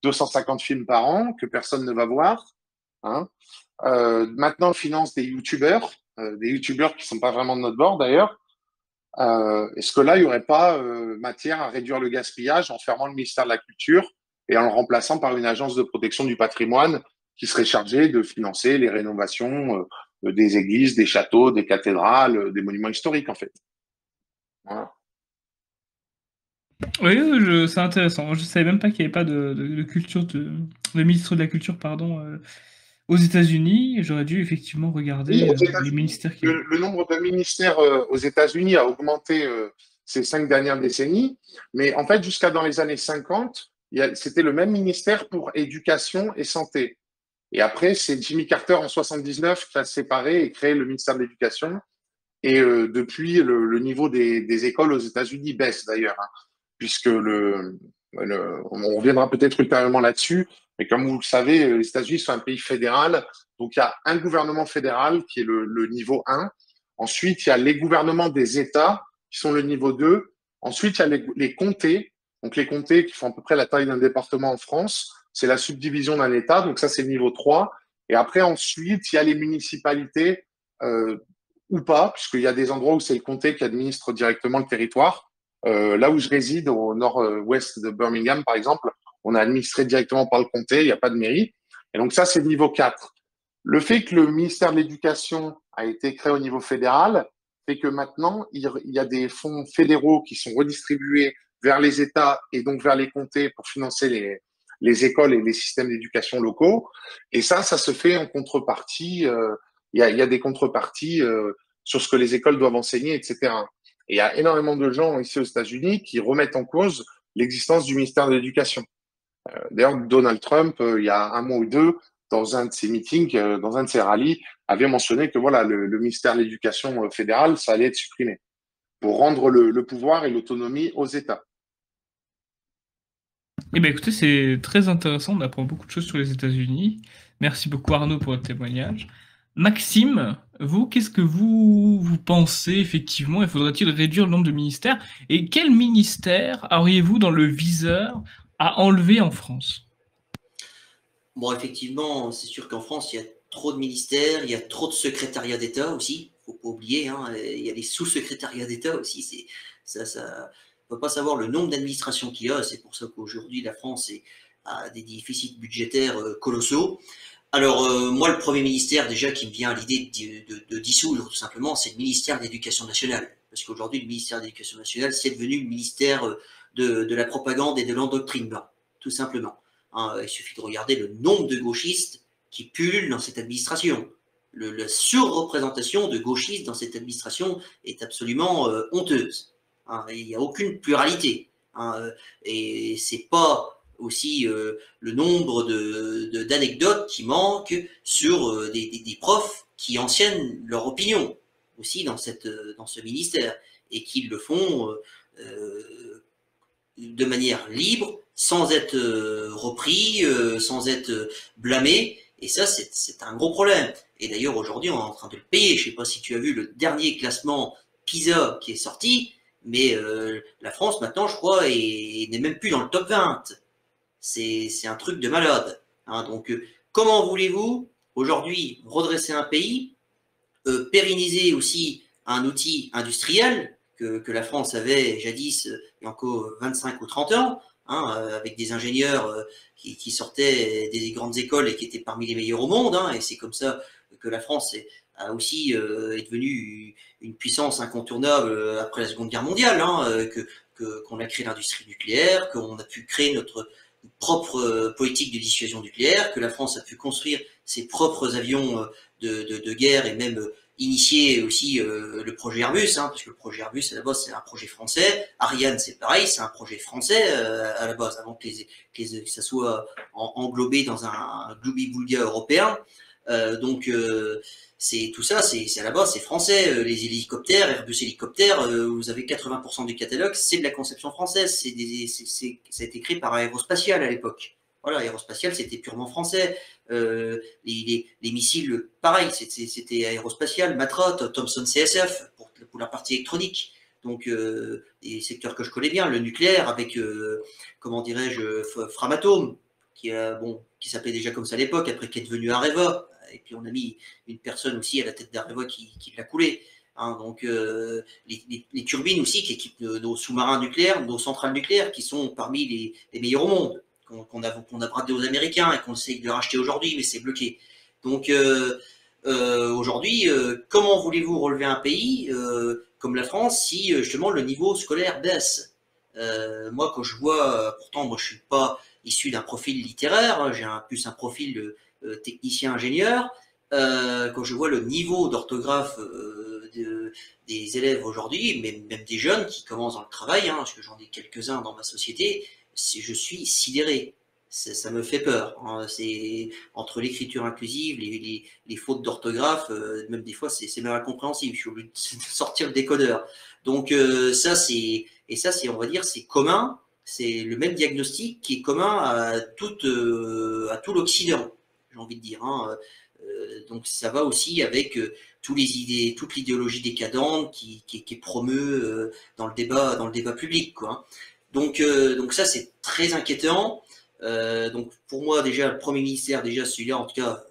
250 films par an que personne ne va voir. Hein. Maintenant, finance des youtubeurs qui sont pas vraiment de notre bord d'ailleurs. Est-ce que là, il n'y aurait pas matière à réduire le gaspillage en fermant le ministère de la Culture et en le remplaçant par une agence de protection du patrimoine qui serait chargée de financer les rénovations des églises, des châteaux, des cathédrales, des monuments historiques, en fait. Voilà. Oui, c'est intéressant. Je savais même pas qu'il n'y avait pas de culture, de ministre de la culture, pardon, aux États-Unis. J'aurais dû effectivement Oui, regarder aux les États-Unis, ministères qu'il y a. le nombre de ministères aux États-Unis a augmenté ces 5 dernières décennies, mais en fait, jusqu'à dans les années 50, c'était le même ministère pour éducation et santé. Et après, c'est Jimmy Carter en 79 qui a séparé et créé le ministère de l'Éducation. Et depuis, le niveau des écoles aux États-Unis baisse d'ailleurs, hein, puisque on reviendra peut-être ultérieurement là-dessus, mais comme vous le savez, les États-Unis sont un pays fédéral, donc il y a un gouvernement fédéral qui est le niveau 1. Ensuite, il y a les gouvernements des États qui sont le niveau 2. Ensuite, il y a les comtés, donc les comtés qui font à peu près la taille d'un département en France. C'est la subdivision d'un État, donc ça c'est le niveau 3. Et après, ensuite, il y a les municipalités ou pas, puisqu'il y a des endroits où c'est le comté qui administre directement le territoire. Là où je réside, au nord-ouest de Birmingham, par exemple, on est administré directement par le comté, il n'y a pas de mairie. Et donc ça, c'est le niveau 4. Le fait que le ministère de l'Éducation a été créé au niveau fédéral fait que maintenant, il y a des fonds fédéraux qui sont redistribués vers les États et donc vers les comtés pour financer les écoles et les systèmes d'éducation locaux. Et ça se fait en contrepartie. Il y a des contreparties sur ce que les écoles doivent enseigner, etc. Et il y a énormément de gens ici aux États-Unis qui remettent en cause l'existence du ministère de l'Éducation. D'ailleurs, Donald Trump, il y a un mois ou deux, dans un de ses meetings, dans un de ses rallyes, avait mentionné que voilà, le ministère de l'Éducation fédéral, ça allait être supprimé pour rendre le pouvoir et l'autonomie aux États. Eh bien, écoutez, c'est très intéressant. On apprend beaucoup de choses sur les États-Unis. Merci beaucoup, Arnaud, pour votre témoignage. Maxime, vous, qu'est-ce que vous pensez effectivement? Il faudrait-il réduire le nombre de ministères? Et quel ministère auriez-vous dans le viseur à enlever en France? Bon, effectivement, c'est sûr qu'en France, il y a trop de ministères, il y a trop de secrétariats d'État aussi. Faut pas oublier, hein, il y a des sous-secrétariats d'État aussi. On peut pas savoir le nombre d'administrations qu'il y a. C'est pour ça qu'aujourd'hui, la France a des déficits budgétaires colossaux. Alors, moi, le premier ministère déjà qui me vient à l'idée de dissoudre, tout simplement, c'est le ministère de l'Éducation nationale. Parce qu'aujourd'hui, le ministère de l'Éducation nationale, c'est devenu le ministère de la propagande et de l'endoctrinement, tout simplement. Hein, il suffit de regarder le nombre de gauchistes qui pullulent dans cette administration. La surreprésentation de gauchistes dans cette administration est absolument honteuse. Hein, il n'y a aucune pluralité. Hein, et c'est pas aussi le nombre d'anecdotes qui manquent sur des profs qui enseignent leur opinion aussi dans ce ministère et qui le font de manière libre, sans être repris, sans être blâmé. Et ça, c'est un gros problème. Et d'ailleurs, aujourd'hui, on est en train de le payer. Je ne sais pas si tu as vu le dernier classement PISA qui est sorti, mais la France, maintenant, je crois, n'est même plus dans le top 20. C'est un truc de malade. Hein. Donc, comment voulez-vous, aujourd'hui, redresser un pays, pérenniser aussi un outil industriel que la France avait jadis, il y a encore 25 ou 30 ans, hein, avec des ingénieurs qui sortaient des grandes écoles et qui étaient parmi les meilleurs au monde. Hein, et c'est comme ça que la France est devenue une puissance incontournable après la Seconde Guerre mondiale, hein, qu'on a créé l'industrie nucléaire, qu'on a pu créer notre propre politique de dissuasion nucléaire, que la France a pu construire ses propres avions de guerre et même initier aussi le projet Airbus, hein, parce que le projet Airbus à la base c'est un projet français, Ariane c'est pareil, c'est un projet français à la base, avant que ça soit englobé dans un gloubi-boulga européen. Donc c'est tout ça, c'est à la base c'est français. Les hélicoptères, Airbus hélicoptères, vous avez 80% du catalogue, c'est de la conception française. Ça a été créé par Aérospatiale à l'époque. Voilà, Aérospatiale, c'était purement français. Les missiles, pareil, c'était Aérospatiale, Matra, Thomson CSF pour la partie électronique. Donc, des secteurs que je connais bien, le nucléaire avec, comment dirais-je, Framatome, qui s'appelait déjà comme ça à l'époque, après qui est devenu Areva. Et puis, on a mis une personne aussi à la tête d'Areva qui l'a coulé. Hein, donc, les turbines aussi qui équipent nos sous-marins nucléaires, nos centrales nucléaires, qui sont parmi les meilleures au monde, qu'on a bradé aux Américains et qu'on essaye de racheter aujourd'hui, mais c'est bloqué. Donc, aujourd'hui, comment voulez-vous relever un pays comme la France si justement le niveau scolaire baisse? Moi, quand je vois, pourtant, moi, je suis pas issu d'un profil littéraire, hein, j'ai plus un profil technicien-ingénieur. Quand je vois le niveau d'orthographe des élèves aujourd'hui, même des jeunes qui commencent dans le travail, hein, parce que j'en ai quelques-uns dans ma société, je suis sidéré. Ça me fait peur. Hein. C'est entre l'écriture inclusive, les fautes d'orthographe, même des fois c'est même incompréhensible. Je suis obligé de sortir le décodeur. Donc ça c'est on va dire c'est commun. C'est le même diagnostic qui est commun à tout l'Occident, j'ai envie de dire. Hein. Donc ça va aussi avec toute l'idéologie décadente qui est promeue dans le débat public, quoi. Donc ça c'est très inquiétant. Donc pour moi déjà le premier ministère, déjà celui-là en tout cas,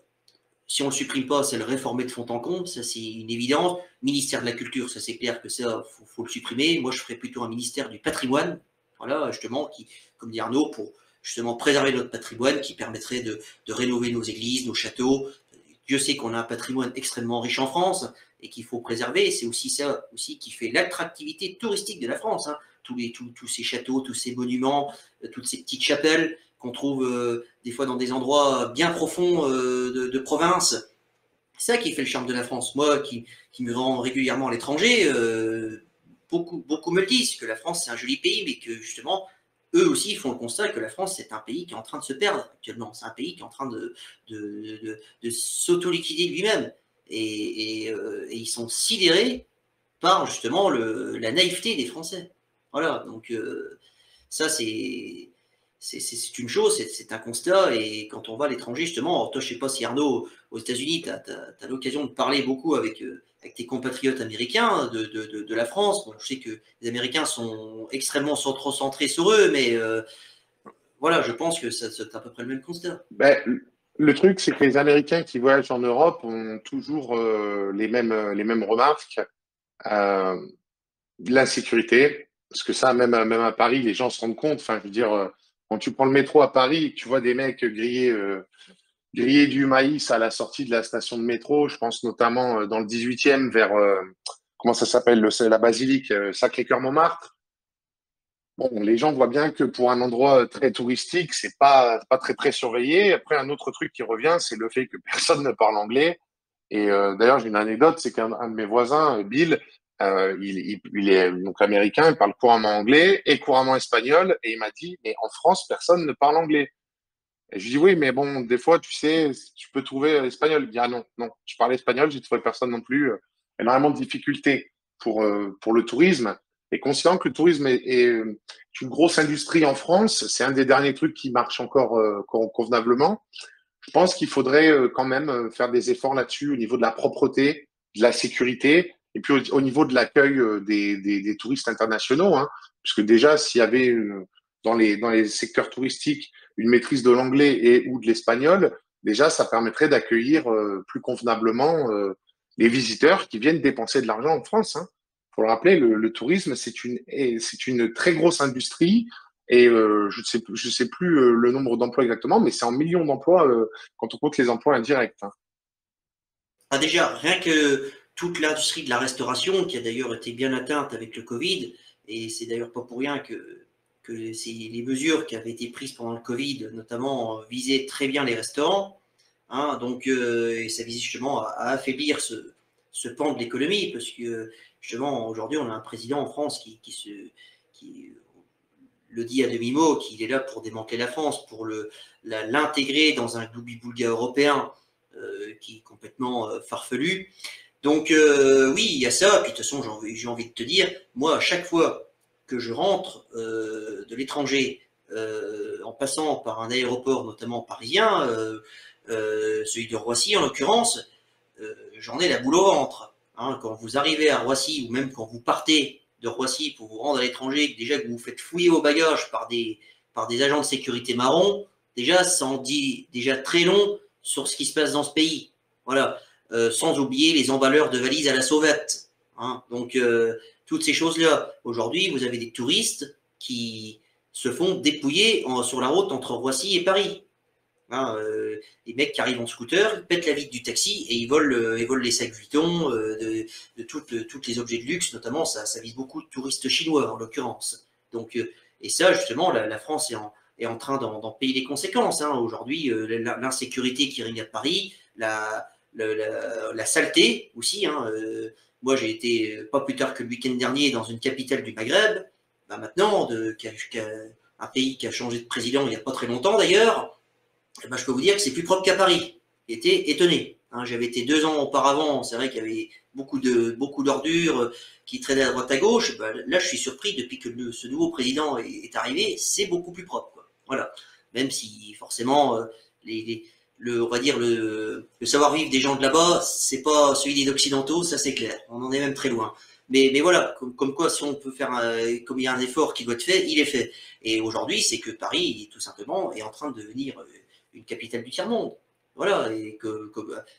si on le supprime pas, c'est le réformer de fond en comble, ça c'est une évidence. Ministère de la culture, ça c'est clair que ça faut le supprimer. Moi je ferais plutôt un ministère du patrimoine, voilà justement qui, comme dit Arnaud, pour justement préserver notre patrimoine, qui permettrait de rénover nos églises, nos châteaux. Dieu sait qu'on a un patrimoine extrêmement riche en France et qu'il faut préserver. Et c'est aussi ça aussi qui fait l'attractivité touristique de la France. Hein. Tous ces châteaux, tous ces monuments, toutes ces petites chapelles qu'on trouve des fois dans des endroits bien profonds de province. C'est ça qui fait le charme de la France. Moi, qui me rends régulièrement à l'étranger, beaucoup me le disent que la France c'est un joli pays, mais que justement eux aussi font le constat que la France c'est un pays qui est en train de se perdre actuellement. C'est un pays qui est en train de s'auto-liquider lui-même. Et ils sont sidérés par justement la naïveté des Français. Voilà, donc ça c'est c'est une chose, c'est un constat. Et quand on va à l'étranger, justement, toi, je ne sais pas si Arnaud, aux États-Unis, tu as l'occasion de parler beaucoup avec tes compatriotes américains de la France. Bon, je sais que les Américains sont extrêmement centrés sur eux, mais voilà, je pense que c'est à peu près le même constat. Ben, le truc, c'est que les Américains qui voyagent en Europe ont toujours les mêmes remarques. Euh, L'insécurité, parce que ça, même à Paris, les gens se rendent compte. Enfin, je veux dire, quand tu prends le métro à Paris, tu vois des mecs griller du maïs à la sortie de la station de métro. Je pense notamment dans le 18e vers, comment ça s'appelle, la basilique Sacré-Cœur-Montmartre. Bon, les gens voient bien que pour un endroit très touristique, c'est pas très surveillé. Après, un autre truc qui revient, c'est le fait que personne ne parle anglais. Et d'ailleurs, j'ai une anecdote, c'est qu'un de mes voisins, Bill, il est donc américain, il parle couramment anglais et couramment espagnol. Et il m'a dit, mais en France, personne ne parle anglais. Et je lui dis, oui, mais bon, des fois, tu sais, tu peux trouver espagnol. Il dit, ah non, non, je parle espagnol, j'ai trouvé personne non plus. Énormément de difficultés pour le tourisme. Et considérant que le tourisme est une grosse industrie en France, c'est un des derniers trucs qui marche encore convenablement. Je pense qu'il faudrait quand même faire des efforts là-dessus au niveau de la propreté, de la sécurité, et puis au niveau de l'accueil des touristes internationaux. Hein, puisque déjà, s'il y avait dans les secteurs touristiques une maîtrise de l'anglais et ou de l'espagnol, déjà, ça permettrait d'accueillir plus convenablement les visiteurs qui viennent dépenser de l'argent en France. Hein. Faut le rappeler, le tourisme, c'est une très grosse industrie et je sais plus le nombre d'emplois exactement, mais c'est en millions d'emplois quand on compte les emplois indirects. Hein. Ah, déjà, rien que toute l'industrie de la restauration, qui a d'ailleurs été bien atteinte avec le Covid, et c'est d'ailleurs pas pour rien que les mesures qui avaient été prises pendant le Covid, notamment, visaient très bien les restaurants. Hein, donc, et ça visait justement à affaiblir ce pan de l'économie, parce que justement, aujourd'hui, on a un président en France qui le dit à demi-mot, qu'il est là pour démanteler la France, pour l'intégrer dans un gloubi-boulga européen qui est complètement farfelu. Donc, oui, il y a ça. Puis, de toute façon, j'ai envie de te dire, moi, à chaque fois que je rentre de l'étranger, en passant par un aéroport, notamment parisien, celui de Roissy en l'occurrence, j'en ai la boule au ventre. Hein, quand vous arrivez à Roissy, ou même quand vous partez de Roissy pour vous rendre à l'étranger, déjà que vous vous faites fouiller vos bagages par des agents de sécurité marrons, déjà, ça en dit déjà très long sur ce qui se passe dans ce pays. Voilà. Sans oublier les emballeurs de valises à la sauvette. Hein. Donc, toutes ces choses-là. Aujourd'hui, vous avez des touristes qui se font dépouiller sur la route entre Roissy et Paris. Hein, les mecs qui arrivent en scooter, ils pètent la vitre du taxi et ils volent les sacs Vuitton, de toutes les objets de luxe, notamment. Ça vise beaucoup de touristes chinois, en l'occurrence. Donc, et ça, justement, la France est en train d'en payer les conséquences. Hein. Aujourd'hui, l'insécurité qui règne à Paris, la saleté aussi. Hein. Moi, j'ai été pas plus tard que le week-end dernier dans une capitale du Maghreb. Bah, maintenant, un pays qui a changé de président il n'y a pas très longtemps d'ailleurs, bah, je peux vous dire que c'est plus propre qu'à Paris. J'étais étonné. Hein. J'avais été 2 ans auparavant, c'est vrai qu'il y avait beaucoup d'ordures qui traînaient à droite à gauche. Bah, là, je suis surpris depuis que ce nouveau président est arrivé, c'est beaucoup plus propre. Quoi. Voilà. Même si forcément, on va dire le savoir-vivre des gens de là-bas, c'est pas celui des Occidentaux, ça c'est clair. On en est même très loin. Mais voilà, comme quoi, si on peut faire, comme il y a un effort qui doit être fait, il est fait. Et aujourd'hui, c'est que Paris, tout simplement, est en train de devenir une capitale du tiers-monde. Voilà, et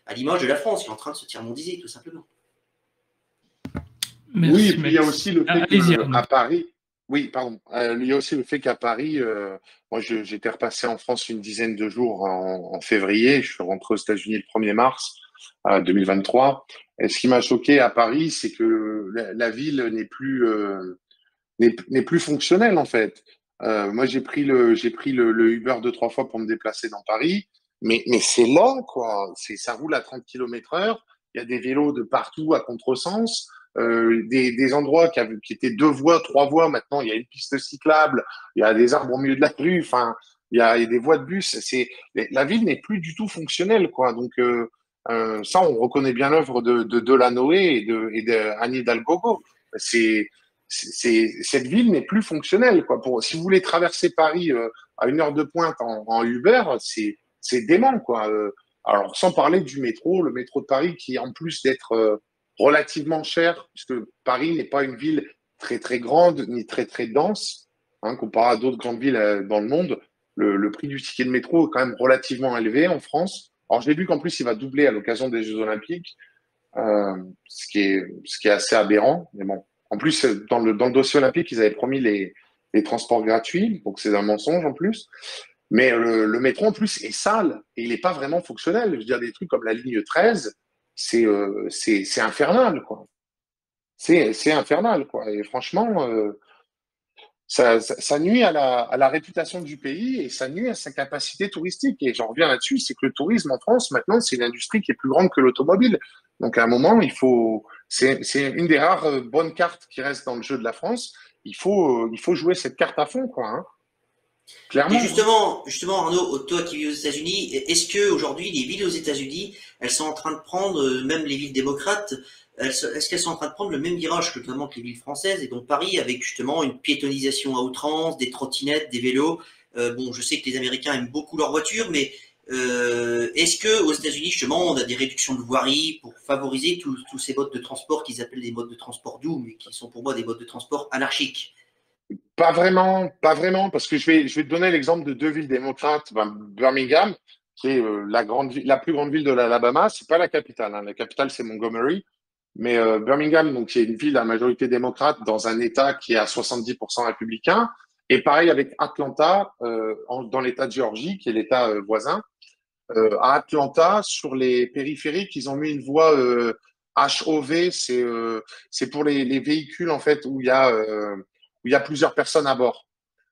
à l'image de la France, qui est en train de se tiers-mondiser, tout simplement. Merci, oui, et puis il y a aussi le fait qu'à Paris, oui, pardon, il y a aussi le fait qu'à Paris, moi j'étais repassé en France une dizaine de jours en février, je suis rentré aux États-Unis le 1er mars 2023. Et ce qui m'a choqué à Paris, c'est que la ville n'est plus fonctionnelle en fait. Moi j'ai pris le Uber 2-3 fois pour me déplacer dans Paris, mais c'est là quoi, ça roule à 30 km/h, il y a des vélos de partout à contresens. Des endroits qui étaient 2 voies, 3 voies, maintenant il y a une piste cyclable, il y a des arbres au milieu de la rue, enfin il y a des voies de bus. La ville n'est plus du tout fonctionnelle, quoi. Donc ça, on reconnaît bien l'œuvre de Delanoë et de Anne Hidalgo. Cette ville n'est plus fonctionnelle, quoi. Si vous voulez traverser Paris à 1 heure de pointe en Uber, c'est dément, quoi. Alors, sans parler du métro, le métro de Paris, qui en plus d'être relativement cher, puisque Paris n'est pas une ville très très grande ni très très dense, hein, comparé à d'autres grandes villes dans le monde, le prix du ticket de métro est quand même relativement élevé en France. Alors, j'ai vu qu'en plus, il va doubler à l'occasion des Jeux Olympiques, ce qui est assez aberrant. Mais bon, en plus, dans le dossier olympique, ils avaient promis les transports gratuits, donc c'est un mensonge en plus. Mais le métro, en plus, est sale et il n'est pas vraiment fonctionnel. Je veux dire, des trucs comme la ligne 13, c'est infernal, quoi. C'est infernal, quoi. Et franchement, ça nuit à la réputation du pays et ça nuit à sa capacité touristique. Et j'en reviens là-dessus, c'est que le tourisme en France, maintenant, c'est une industrie qui est plus grande que l'automobile. Donc, à un moment, c'est une des rares bonnes cartes qui restent dans le jeu de la France. Il faut jouer cette carte à fond, quoi, hein. Et Clairement, hein. justement, Arnaud, toi qui vis aux États-Unis, est-ce que aujourd'hui les villes aux États-Unis, elles sont en train de prendre, même les villes démocrates, est-ce qu'elles sont en train de prendre le même virage que notamment que les villes françaises, et donc Paris avec justement une piétonisation à outrance, des trottinettes, des vélos. Bon, je sais que les Américains aiment beaucoup leur voiture, mais est-ce que aux États-Unis justement on a des réductions de voirie pour favoriser tous ces modes de transport qu'ils appellent des modes de transport doux, mais qui sont pour moi des modes de transport anarchiques? Pas vraiment, pas vraiment, parce que je vais te donner l'exemple de deux villes démocrates. Ben, Birmingham, qui est la plus grande ville de l'Alabama, c'est pas la capitale, hein. La capitale, c'est Montgomery. Mais Birmingham, donc, qui est une ville à majorité démocrate dans un État qui est à 70% républicain. Et pareil avec Atlanta, dans l'État de Géorgie, qui est l'État voisin. À Atlanta, sur les périphériques, ils ont mis une voie HOV, c'est pour les véhicules en fait où il y a plusieurs personnes à bord.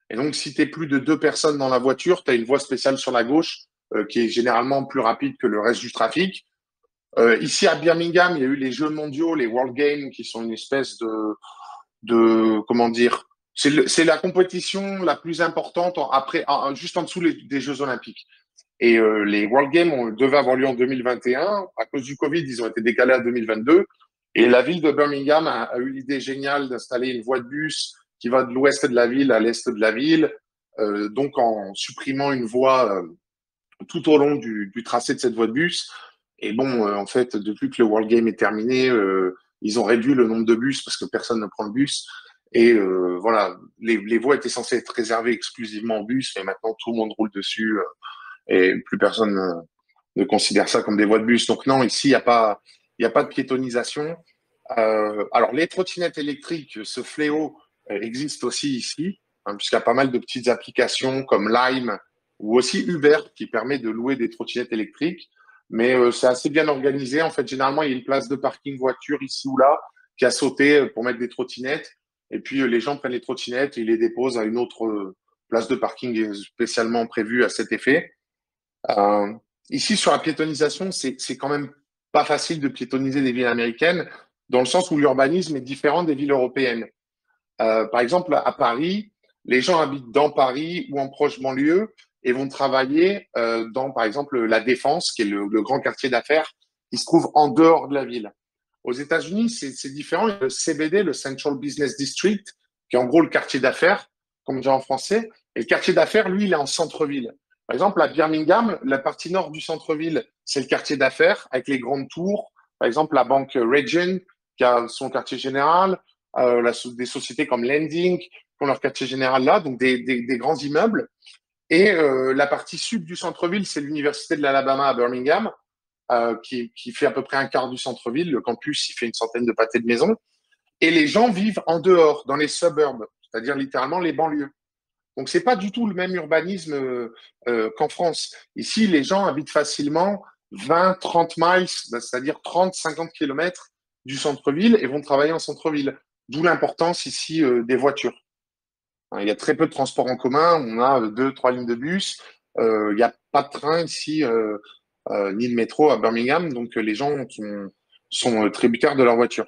Et donc, si tu es plus de 2 personnes dans la voiture, tu as une voie spéciale sur la gauche qui est généralement plus rapide que le reste du trafic. Ici à Birmingham, il y a eu les Jeux mondiaux, les World Games, qui sont une espèce de comment dire, c'est la compétition la plus importante après, juste en dessous des Jeux Olympiques. Et les World Games devaient avoir lieu en 2021. À cause du Covid, ils ont été décalés à 2022. Et la ville de Birmingham a eu l'idée géniale d'installer une voie de bus qui va de l'ouest de la ville à l'est de la ville, donc en supprimant une voie tout au long du tracé de cette voie de bus. Et bon, en fait, depuis que le World Game est terminé, ils ont réduit le nombre de bus parce que personne ne prend le bus. Et voilà, les voies étaient censées être réservées exclusivement aux bus, mais maintenant tout le monde roule dessus et plus personne ne considère ça comme des voies de bus. Donc non, ici, il y a pas de piétonisation. Alors, les trottinettes électriques, ce fléau existe aussi ici, hein, puisqu'il y a pas mal de petites applications comme Lime ou aussi Uber qui permet de louer des trottinettes électriques. Mais c'est assez bien organisé. En fait, généralement, il y a une place de parking voiture ici ou là qui a sauté pour mettre des trottinettes. Et puis, les gens prennent les trottinettes et ils les déposent à une autre place de parking spécialement prévue à cet effet. Euh, Ici, sur la piétonisation, c'est quand même pas facile de piétoniser des villes américaines, dans le sens où l'urbanisme est différent des villes européennes. Par exemple, à Paris, les gens habitent dans Paris ou en proche banlieue et vont travailler dans, par exemple, la Défense, qui est le grand quartier d'affaires, qui se trouve en dehors de la ville. Aux États-Unis, c'est différent. Il y a le CBD, le Central Business District, qui est en gros le quartier d'affaires, comme on dit en français. Et le quartier d'affaires, lui, il est en centre-ville. Par exemple, à Birmingham, la partie nord du centre-ville, c'est le quartier d'affaires avec les grandes tours. Par exemple, la banque Region, qui a son quartier général, des sociétés comme Lending, qui ont leur quartier général là, donc des grands immeubles. Et la partie sud du centre-ville, c'est l'université de l'Alabama à Birmingham, qui fait à peu près un quart du centre-ville. Le campus, il fait une centaine de pâtés de maisons. Et les gens vivent en dehors, dans les suburbs, c'est-à-dire littéralement les banlieues. Donc, c'est pas du tout le même urbanisme qu'en France. Ici, les gens habitent facilement 20, 30 miles, c'est-à-dire 30, 50 kilomètres du centre-ville et vont travailler en centre-ville. D'où l'importance ici des voitures. Il y a très peu de transports en commun. On a 2, 3 lignes de bus. Il n'y a pas de train ici, ni de métro à Birmingham. Donc, les gens sont tributaires de leur voiture.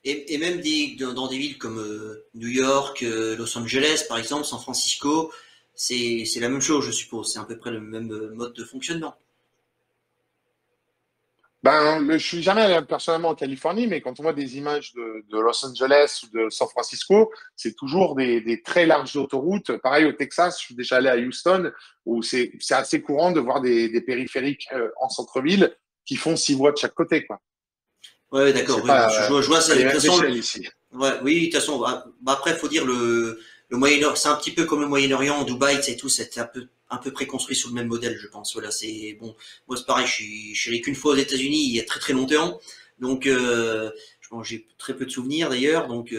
Et même dans des villes comme New York, Los Angeles, par exemple, San Francisco, c'est la même chose, je suppose. C'est à peu près le même mode de fonctionnement. Je suis jamais allé personnellement en Californie, mais quand on voit des images de Los Angeles ou de San Francisco, c'est toujours des très larges autoroutes. Pareil au Texas, je suis déjà allé à Houston, où c'est assez courant de voir des périphériques en centre-ville qui font 6 voies de chaque côté, quoi. Ouais, Donc d'accord. c'est Oui, bon, pas, je vois ça. pas De les toute mêmes façon, échelles ici. ouais, oui, de toute façon, après, faut dire le Moyen-Orient, c'est un petit peu comme le Moyen-Orient, Dubaï, c'est tout, c'est un peu préconstruit sur le même modèle, je pense. Voilà, c'est bon. Moi, c'est pareil, je suis allé qu'une fois aux États-Unis il y a très très longtemps, donc j'ai très peu de souvenirs d'ailleurs. Donc,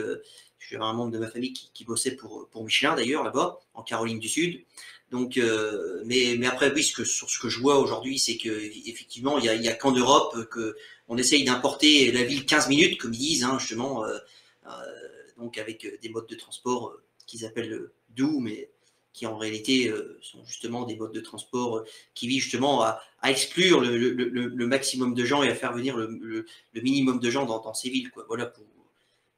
j'ai un membre de ma famille qui bossait pour Michelin d'ailleurs là-bas, en Caroline du Sud. Donc, mais après, oui, sur ce que je vois aujourd'hui, c'est que effectivement, il y a qu'en Europe que on essaye d'importer la ville 15 minutes, comme ils disent, hein, justement. Euh, donc avec des modes de transport qu'ils appellent doux, mais qui en réalité sont justement des modes de transport qui visent justement à exclure le maximum de gens et à faire venir le minimum de gens dans ces villes, quoi. Voilà pour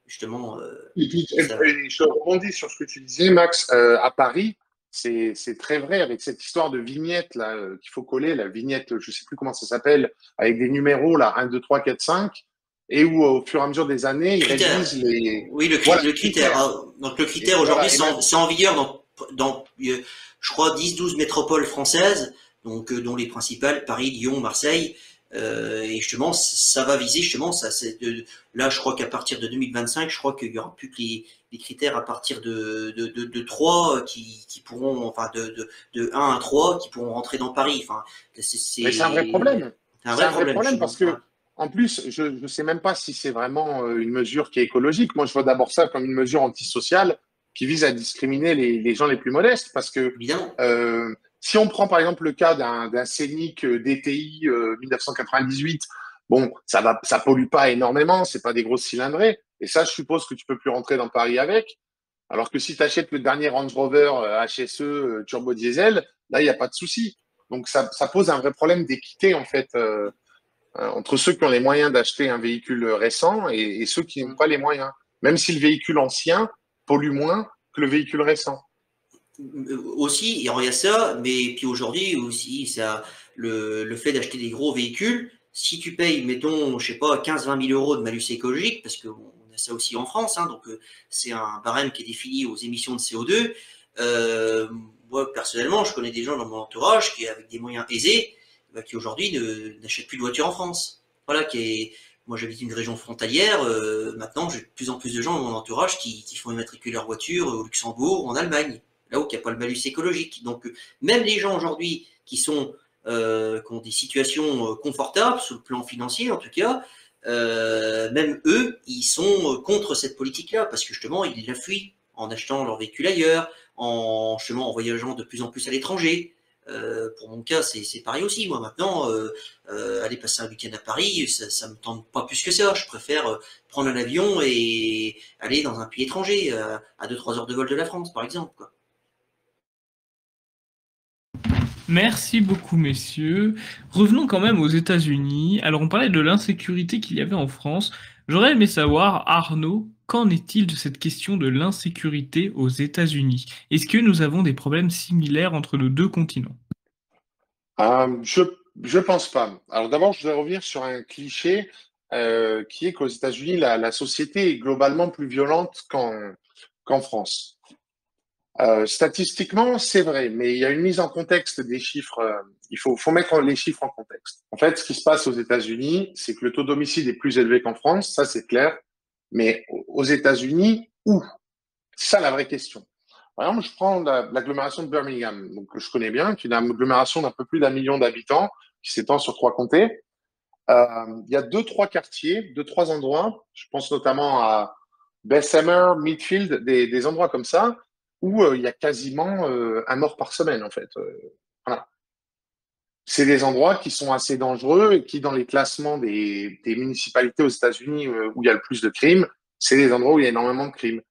justement ça. Et je rebondis sur ce que tu disais, Max. À Paris, c'est très vrai avec cette histoire de vignette là qu'il faut coller, la vignette, je sais plus comment ça s'appelle, avec des numéros là, 1, 2, 3, 4, 5, et où au fur et à mesure des années, ils Critère. réduisent les. Oui, Voilà, le les critère. critères. Donc le Et critère aujourd'hui, voilà, et même, c'est en vigueur dans je crois, 10-12 métropoles françaises, donc dont les principales, Paris, Lyon, Marseille. Et justement, ça va viser justement, là, je crois qu'à partir de 2025, je crois qu'il y aura plus que les critères à partir de 3 qui pourront, enfin de 1 à 3 qui pourront rentrer dans Paris. Enfin, mais c'est un vrai problème. c'est un C'est vrai un vrai problème, problème parce justement. Ouais. que, en plus, je ne sais même pas si c'est vraiment une mesure qui est écologique. Moi, je vois d'abord ça comme une mesure antisociale qui vise à discriminer les gens les plus modestes. Parce que Évidemment. si on prend par exemple le cas d'un Scénic DTI 1998, bon, ça pollue pas énormément, c'est pas des grosses cylindrées. Et ça, je suppose que tu peux plus rentrer dans Paris avec. Alors que si tu achètes le dernier Range Rover HSE turbo diesel, là, il n'y a pas de souci. Donc ça pose un vrai problème d'équité en fait entre ceux qui ont les moyens d'acheter un véhicule récent et ceux qui n'ont pas les moyens. Même si le véhicule ancien pollue moins que le véhicule récent. Aussi, il y a ça, mais puis aujourd'hui aussi, ça, le fait d'acheter des gros véhicules, si tu payes, mettons, je sais pas, 15-20 000 € de malus écologique, parce qu'on a ça aussi en France, hein, donc c'est un barème qui est défini aux émissions de CO2. Moi, personnellement, je connais des gens dans mon entourage qui, avec des moyens aisés, bah, qui aujourd'hui n'achètent plus de voiture en France. Voilà, moi j'habite une région frontalière, maintenant j'ai de plus en plus de gens dans mon entourage qui font immatriculer leur voiture au Luxembourg ou en Allemagne là où il n'y a pas le malus écologique. Donc, même les gens aujourd'hui qui ont des situations confortables, sur le plan financier en tout cas, même eux, ils sont contre cette politique-là, parce que justement, ils la fuient en achetant leur véhicule ailleurs, justement, en voyageant de plus en plus à l'étranger. Pour mon cas, c'est pareil aussi. Moi, maintenant, aller passer un week-end à Paris, ça me tente pas plus que ça. Je préfère prendre un avion et aller dans un pays étranger, à 2-3 heures de vol de la France, par exemple, quoi. Merci beaucoup, messieurs. Revenons quand même aux États-Unis. Alors, on parlait de l'insécurité qu'il y avait en France. J'aurais aimé savoir, Arnaud, qu'en est-il de cette question de l'insécurité aux États-Unis? Est-ce que nous avons des problèmes similaires entre nos deux continents? Euh, je je pense pas. Alors d'abord, je voudrais revenir sur un cliché qui est qu'aux États-Unis, la société est globalement plus violente qu'en France. Statistiquement, c'est vrai, mais il y a une mise en contexte des chiffres. Il faut mettre les chiffres en contexte. En fait, ce qui se passe aux États-Unis, c'est que le taux d'homicide est plus élevé qu'en France, ça c'est clair. Mais aux États-Unis, où? C'est ça la vraie question. Par exemple, je prends l'agglomération de Birmingham, donc que je connais bien, qui est une agglomération d'un peu plus d'1 million d'habitants, qui s'étend sur 3 comtés. Il y a deux, trois quartiers, deux, trois endroits. Je pense notamment à Bessemer, Midfield, des endroits comme ça, où il y a quasiment un mort par semaine, en fait. Voilà. C'est des endroits qui sont assez dangereux et qui, dans les classements des municipalités aux États-Unis où il y a le plus de crimes, c'est des endroits où il y a énormément de crimes.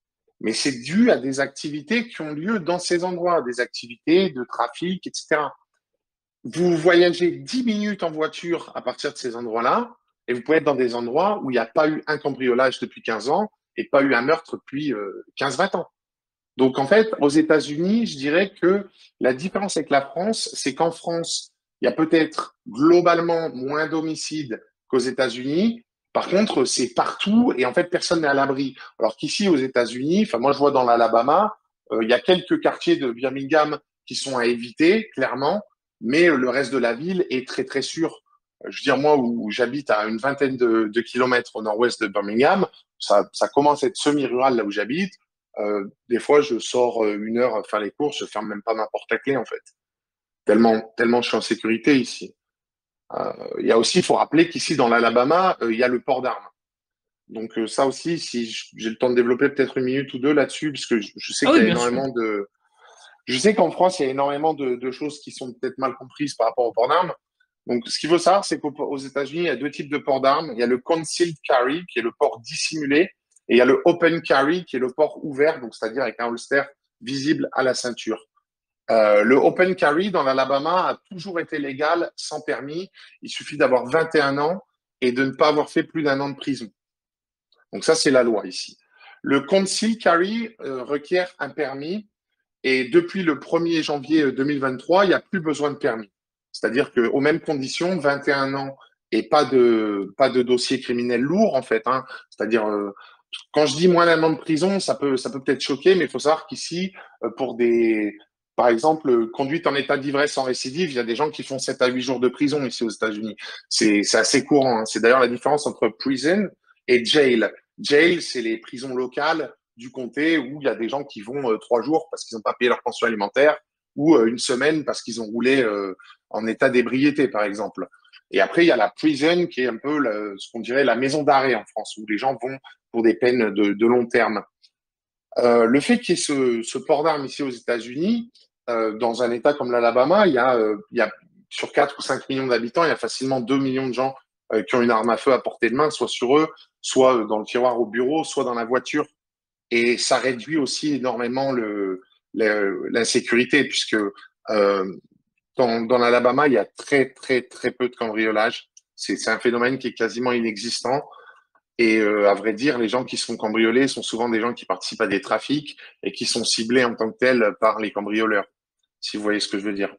Mais c'est dû à des activités qui ont lieu dans ces endroits, des activités de trafic, etc. Vous voyagez 10 minutes en voiture à partir de ces endroits-là, et vous pouvez être dans des endroits où il n'y a pas eu un cambriolage depuis 15 ans et pas eu un meurtre depuis 15-20 ans. Donc, en fait, aux États-Unis, je dirais que la différence avec la France, c'est qu'en France, il y a peut-être globalement moins d'homicides qu'aux États-Unis. Par contre, c'est partout et en fait, personne n'est à l'abri. Alors qu'ici, aux États-Unis, enfin, moi, je vois dans l'Alabama, il y a quelques quartiers de Birmingham qui sont à éviter, clairement, mais le reste de la ville est très, très sûr. Je veux dire, moi, où j'habite à une vingtaine de kilomètres au nord-ouest de Birmingham, ça commence à être semi-rural là où j'habite. Des fois, je sors 1 heure faire les courses, je ferme même pas ma porte à clé, en fait. Tellement je suis en sécurité ici. Il y a aussi, il faut rappeler qu'ici, dans l'Alabama, il y a le port d'armes. Donc ça aussi, si j'ai le temps de développer peut-être 1 minute ou 2 là-dessus, parce que je sais Ah qu'il oui, y a bien sûr. énormément de... Je sais qu'en France, il y a énormément de choses qui sont peut-être mal comprises par rapport au port d'armes. Donc, ce qu'il faut savoir, c'est qu'aux États-Unis, il y a 2 types de ports d'armes. Il y a le concealed carry, qui est le port dissimulé, et il y a le open carry, qui est le port ouvert, donc c'est-à-dire avec un holster visible à la ceinture. Le open carry dans l'Alabama a toujours été légal sans permis. Il suffit d'avoir 21 ans et de ne pas avoir fait plus d'1 an de prison. Donc ça, c'est la loi ici. Le concealed carry requiert un permis et depuis le 1er janvier 2023, il n'y a plus besoin de permis. C'est-à-dire qu'aux mêmes conditions, 21 ans et pas de dossier criminel lourd, en fait. Hein. C'est-à-dire, quand je dis moins d'1 an de prison, ça peut peut-être choquer, mais il faut savoir qu'ici, pour par exemple, conduite en état d'ivresse sans récidive, il y a des gens qui font 7 à 8 jours de prison ici aux États-Unis. C'est assez courant. Hein. C'est d'ailleurs la différence entre prison et jail. Jail, c'est les prisons locales du comté où il y a des gens qui vont 3 jours parce qu'ils n'ont pas payé leur pension alimentaire ou 1 semaine parce qu'ils ont roulé en état d'ébriété, par exemple. Et après, il y a la prison qui est un peu ce qu'on dirait la maison d'arrêt en France où les gens vont pour des peines de long terme. Le fait qu'il y ait ce port d'armes ici aux États-Unis, dans un État comme l'Alabama, il y a sur 4 ou 5 millions d'habitants, il y a facilement 2 millions de gens qui ont une arme à feu à portée de main, soit sur eux, soit dans le tiroir au bureau, soit dans la voiture. Et ça réduit aussi énormément l'insécurité, puisque dans l'Alabama, il y a très, très, très peu de cambriolage. C'est un phénomène qui est quasiment inexistant. Et à vrai dire, les gens qui se font cambrioler sont souvent des gens qui participent à des trafics et qui sont ciblés en tant que tels par les cambrioleurs, si vous voyez ce que je veux dire.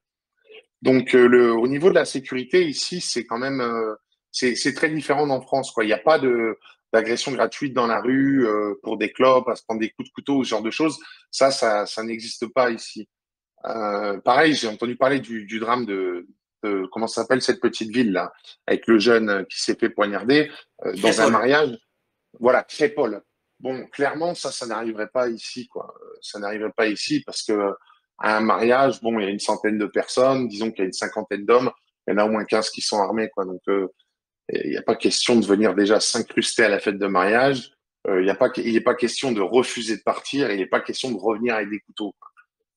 Donc, au niveau de la sécurité, ici, c'est quand même c'est très différent d'en France, quoi. Il n'y a pas d'agression gratuite dans la rue pour des clopes, à se prendre des coups de couteau, ce genre de choses. Ça n'existe pas ici. Pareil, j'ai entendu parler du drame de comment ça s'appelle cette petite ville là, avec le jeune qui s'est fait poignarder dans un mariage. Voilà, Crépole. Bon, clairement, ça n'arriverait pas ici, quoi. Ça n'arriverait pas ici parce que à un mariage, bon, il y a une centaine de personnes, disons qu'il y a une cinquantaine d'hommes, il y en a au moins 15 qui sont armés, quoi. Donc, il n'y a pas question de venir déjà s'incruster à la fête de mariage. Il n'est pas question de refuser de partir. Il n'est pas question de revenir avec des couteaux.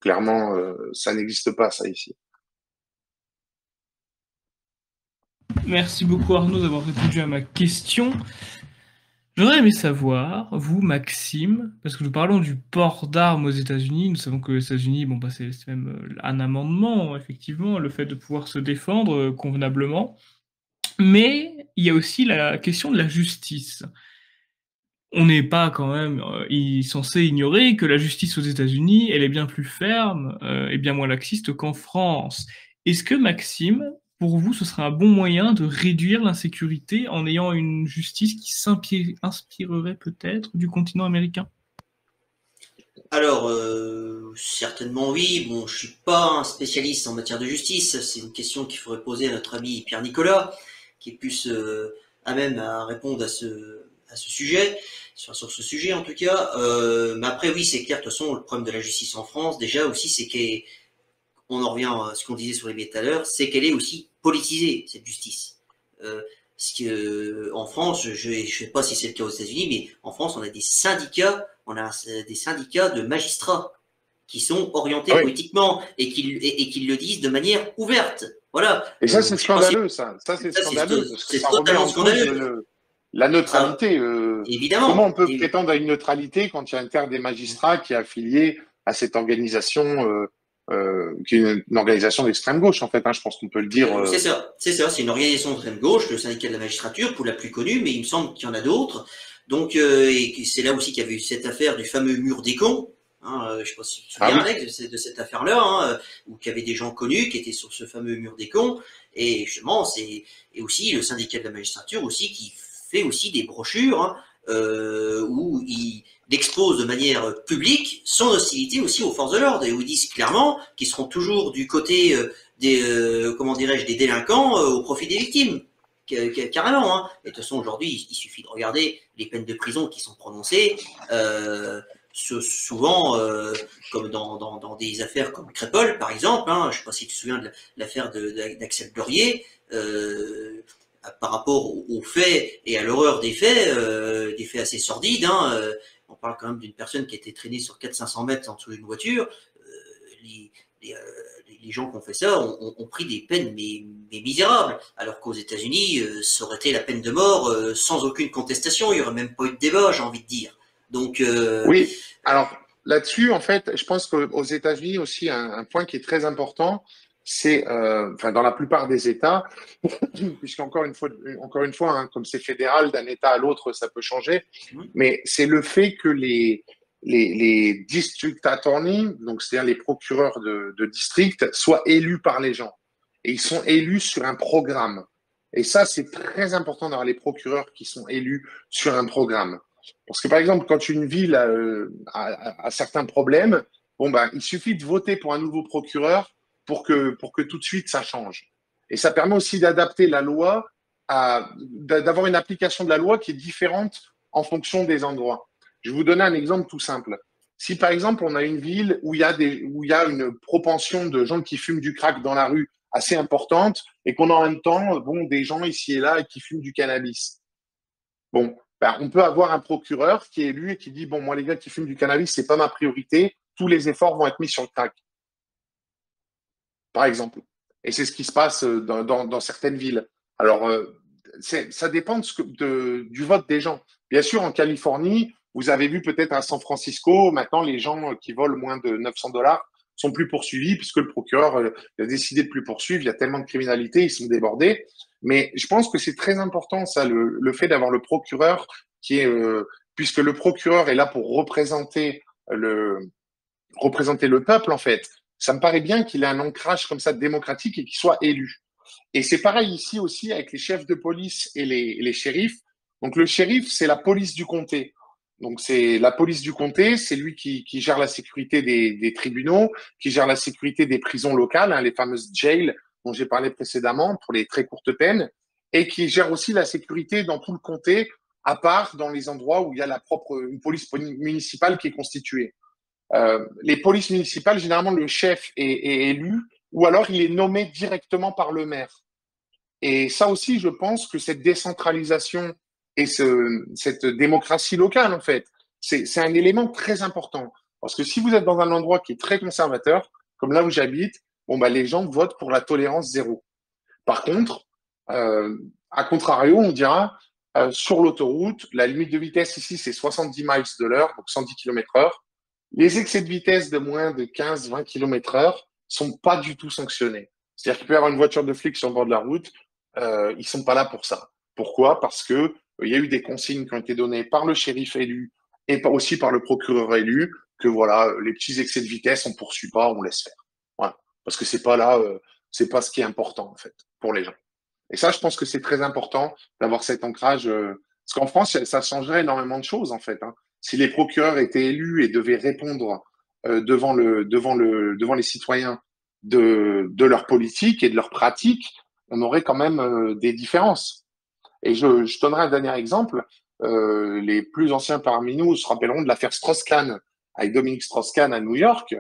Clairement, ça n'existe pas, ça, ici. Merci beaucoup Arnaud d'avoir répondu à ma question. J'aurais aimé savoir, vous Maxime, parce que nous parlons du port d'armes aux États-Unis, nous savons que les États-Unis, bon bah c'est même un amendement, effectivement, le fait de pouvoir se défendre convenablement, mais il y a aussi la question de la justice. On n'est pas quand même censé ignorer que la justice aux États-Unis, elle est bien plus ferme et bien moins laxiste qu'en France. Est-ce que, Maxime, pour vous, ce serait un bon moyen de réduire l'insécurité en ayant une justice qui s'inspirerait peut-être du continent américain? Alors, certainement oui. Bon, je suis pas un spécialiste en matière de justice. C'est une question qu'il faudrait poser à notre ami Pierre Nicolas, qui est plus à même à répondre à ce sujet, sur ce sujet en tout cas. Mais après, oui, c'est clair, de toute façon, le problème de la justice en France, déjà aussi, c'est qu'on en revient à ce qu'on disait sur les médias tout à l'heure, c'est qu'elle est aussi politisée, cette justice. Parce que en France, je ne sais pas si c'est le cas aux États-Unis, mais en France, on a des syndicats de magistrats qui sont orientés politiquement et qui le disent de manière ouverte. Voilà. Et ça, c'est scandaleux, ça. Ça, c'est scandaleux. C'est totalement scandaleux. La neutralité. Évidemment. Comment on peut prétendre à une neutralité quand il y a un tiers des magistrats qui est affilié à cette organisation qui est une organisation d'extrême gauche, en fait, hein, je pense qu'on peut le dire. C'est ça, c'est une organisation d'extrême gauche, le syndicat de la magistrature, pour la plus connue, mais il me semble qu'il y en a d'autres. Donc, et c'est là aussi qu'il y avait eu cette affaire du fameux mur des cons, Hein. Je ne sais pas si tu te souviens, Alex, de cette affaire-là, hein, où il y avait des gens connus qui étaient sur ce fameux mur des cons. Et justement, et aussi le syndicat de la magistrature aussi qui fait aussi des brochures, hein, où il expose de manière publique son hostilité aussi aux forces de l'ordre et où ils disent clairement qu'ils seront toujours du côté comment dirais-je, des délinquants au profit des victimes. Carrément. Hein. Et de toute façon, aujourd'hui, il suffit de regarder les peines de prison qui sont prononcées. Souvent, comme dans des affaires comme Crépol, par exemple, hein, je ne sais pas si tu te souviens de l'affaire d'Axel Glorier, par rapport aux faits et à l'horreur des faits assez sordides. Hein, on parle quand même d'une personne qui a été traînée sur 400-500 mètres en dessous d'une voiture. Les gens qui ont fait ça ont pris des peines mais misérables, alors qu'aux États-Unis, ça aurait été la peine de mort sans aucune contestation. Il n'y aurait même pas eu de débat, j'ai envie de dire. Donc, oui, alors là-dessus, en fait, je pense qu'aux États-Unis aussi, un point qui est très important, c'est, dans la plupart des États, puisqu'encore une fois, hein, comme c'est fédéral, d'un État à l'autre, ça peut changer, mais c'est le fait que les district attorneys, donc c'est-à-dire les procureurs de district, soient élus par les gens. Et ils sont élus sur un programme. Et ça, c'est très important d'avoir les procureurs qui sont élus sur un programme. Parce que par exemple, quand une ville a certains problèmes, il suffit de voter pour un nouveau procureur pour que tout de suite ça change. Et ça permet aussi d'adapter la loi, d'avoir une application de la loi qui est différente en fonction des endroits. Je vais vous donner un exemple tout simple. Si par exemple on a une ville où il y a une propension de gens qui fument du crack dans la rue assez importante et qu'on a en même temps des gens ici et là qui fument du cannabis. On peut avoir un procureur qui est élu et qui dit moi les gars qui fument du cannabis c'est pas ma priorité, tous les efforts vont être mis sur le crack. Par exemple. Et c'est ce qui se passe dans certaines villes. Alors ça dépend du vote des gens. Bien sûr, en Californie, vous avez vu peut-être à San Francisco, maintenant, les gens qui volent moins de $900 sont plus poursuivis puisque le procureur a décidé de plus poursuivre. Il y a tellement de criminalité, ils sont débordés. Mais je pense que c'est très important, ça, le fait d'avoir le procureur qui est, puisque le procureur est là pour représenter le peuple, en fait. Ça me paraît bien qu'il ait un ancrage comme ça démocratique et qu'il soit élu. Et c'est pareil ici aussi avec les chefs de police et les shérifs. Donc le shérif, c'est la police du comté. Donc c'est la police du comté, c'est lui qui gère la sécurité des tribunaux, qui gère la sécurité des prisons locales, hein, les fameuses jails dont j'ai parlé précédemment pour les très courtes peines, et qui gère aussi la sécurité dans tout le comté, à part dans les endroits où il y a une police municipale qui est constituée. Les polices municipales, généralement, le chef est élu ou alors il est nommé directement par le maire. Et ça aussi, je pense que cette décentralisation et cette démocratie locale, en fait, c'est un élément très important. Parce que si vous êtes dans un endroit qui est très conservateur, comme là où j'habite, les gens votent pour la tolérance zéro. Par contre, à contrario, on dira, sur l'autoroute, la limite de vitesse ici, c'est 70 miles de l'heure, donc 110 km/h. Les excès de vitesse de moins de 15-20 km/h sont pas du tout sanctionnés. C'est-à-dire qu'il peut y avoir une voiture de flic sur le bord de la route, ils sont pas là pour ça. Pourquoi? Parce que il y a eu des consignes qui ont été données par le shérif élu et aussi par le procureur élu que les petits excès de vitesse, on poursuit pas, on laisse faire. Voilà. Parce que c'est pas là, c'est pas ce qui est important en fait pour les gens. Et ça, je pense que c'est très important d'avoir cet ancrage. Parce qu'en France, ça changerait énormément de choses en fait. Hein. Si les procureurs étaient élus et devaient répondre devant les citoyens de leur politique et de leur pratique, on aurait quand même des différences. Et je donnerai un dernier exemple. Les plus anciens parmi nous se rappelleront de l'affaire Strauss-Kahn avec Dominique Strauss-Kahn à New York.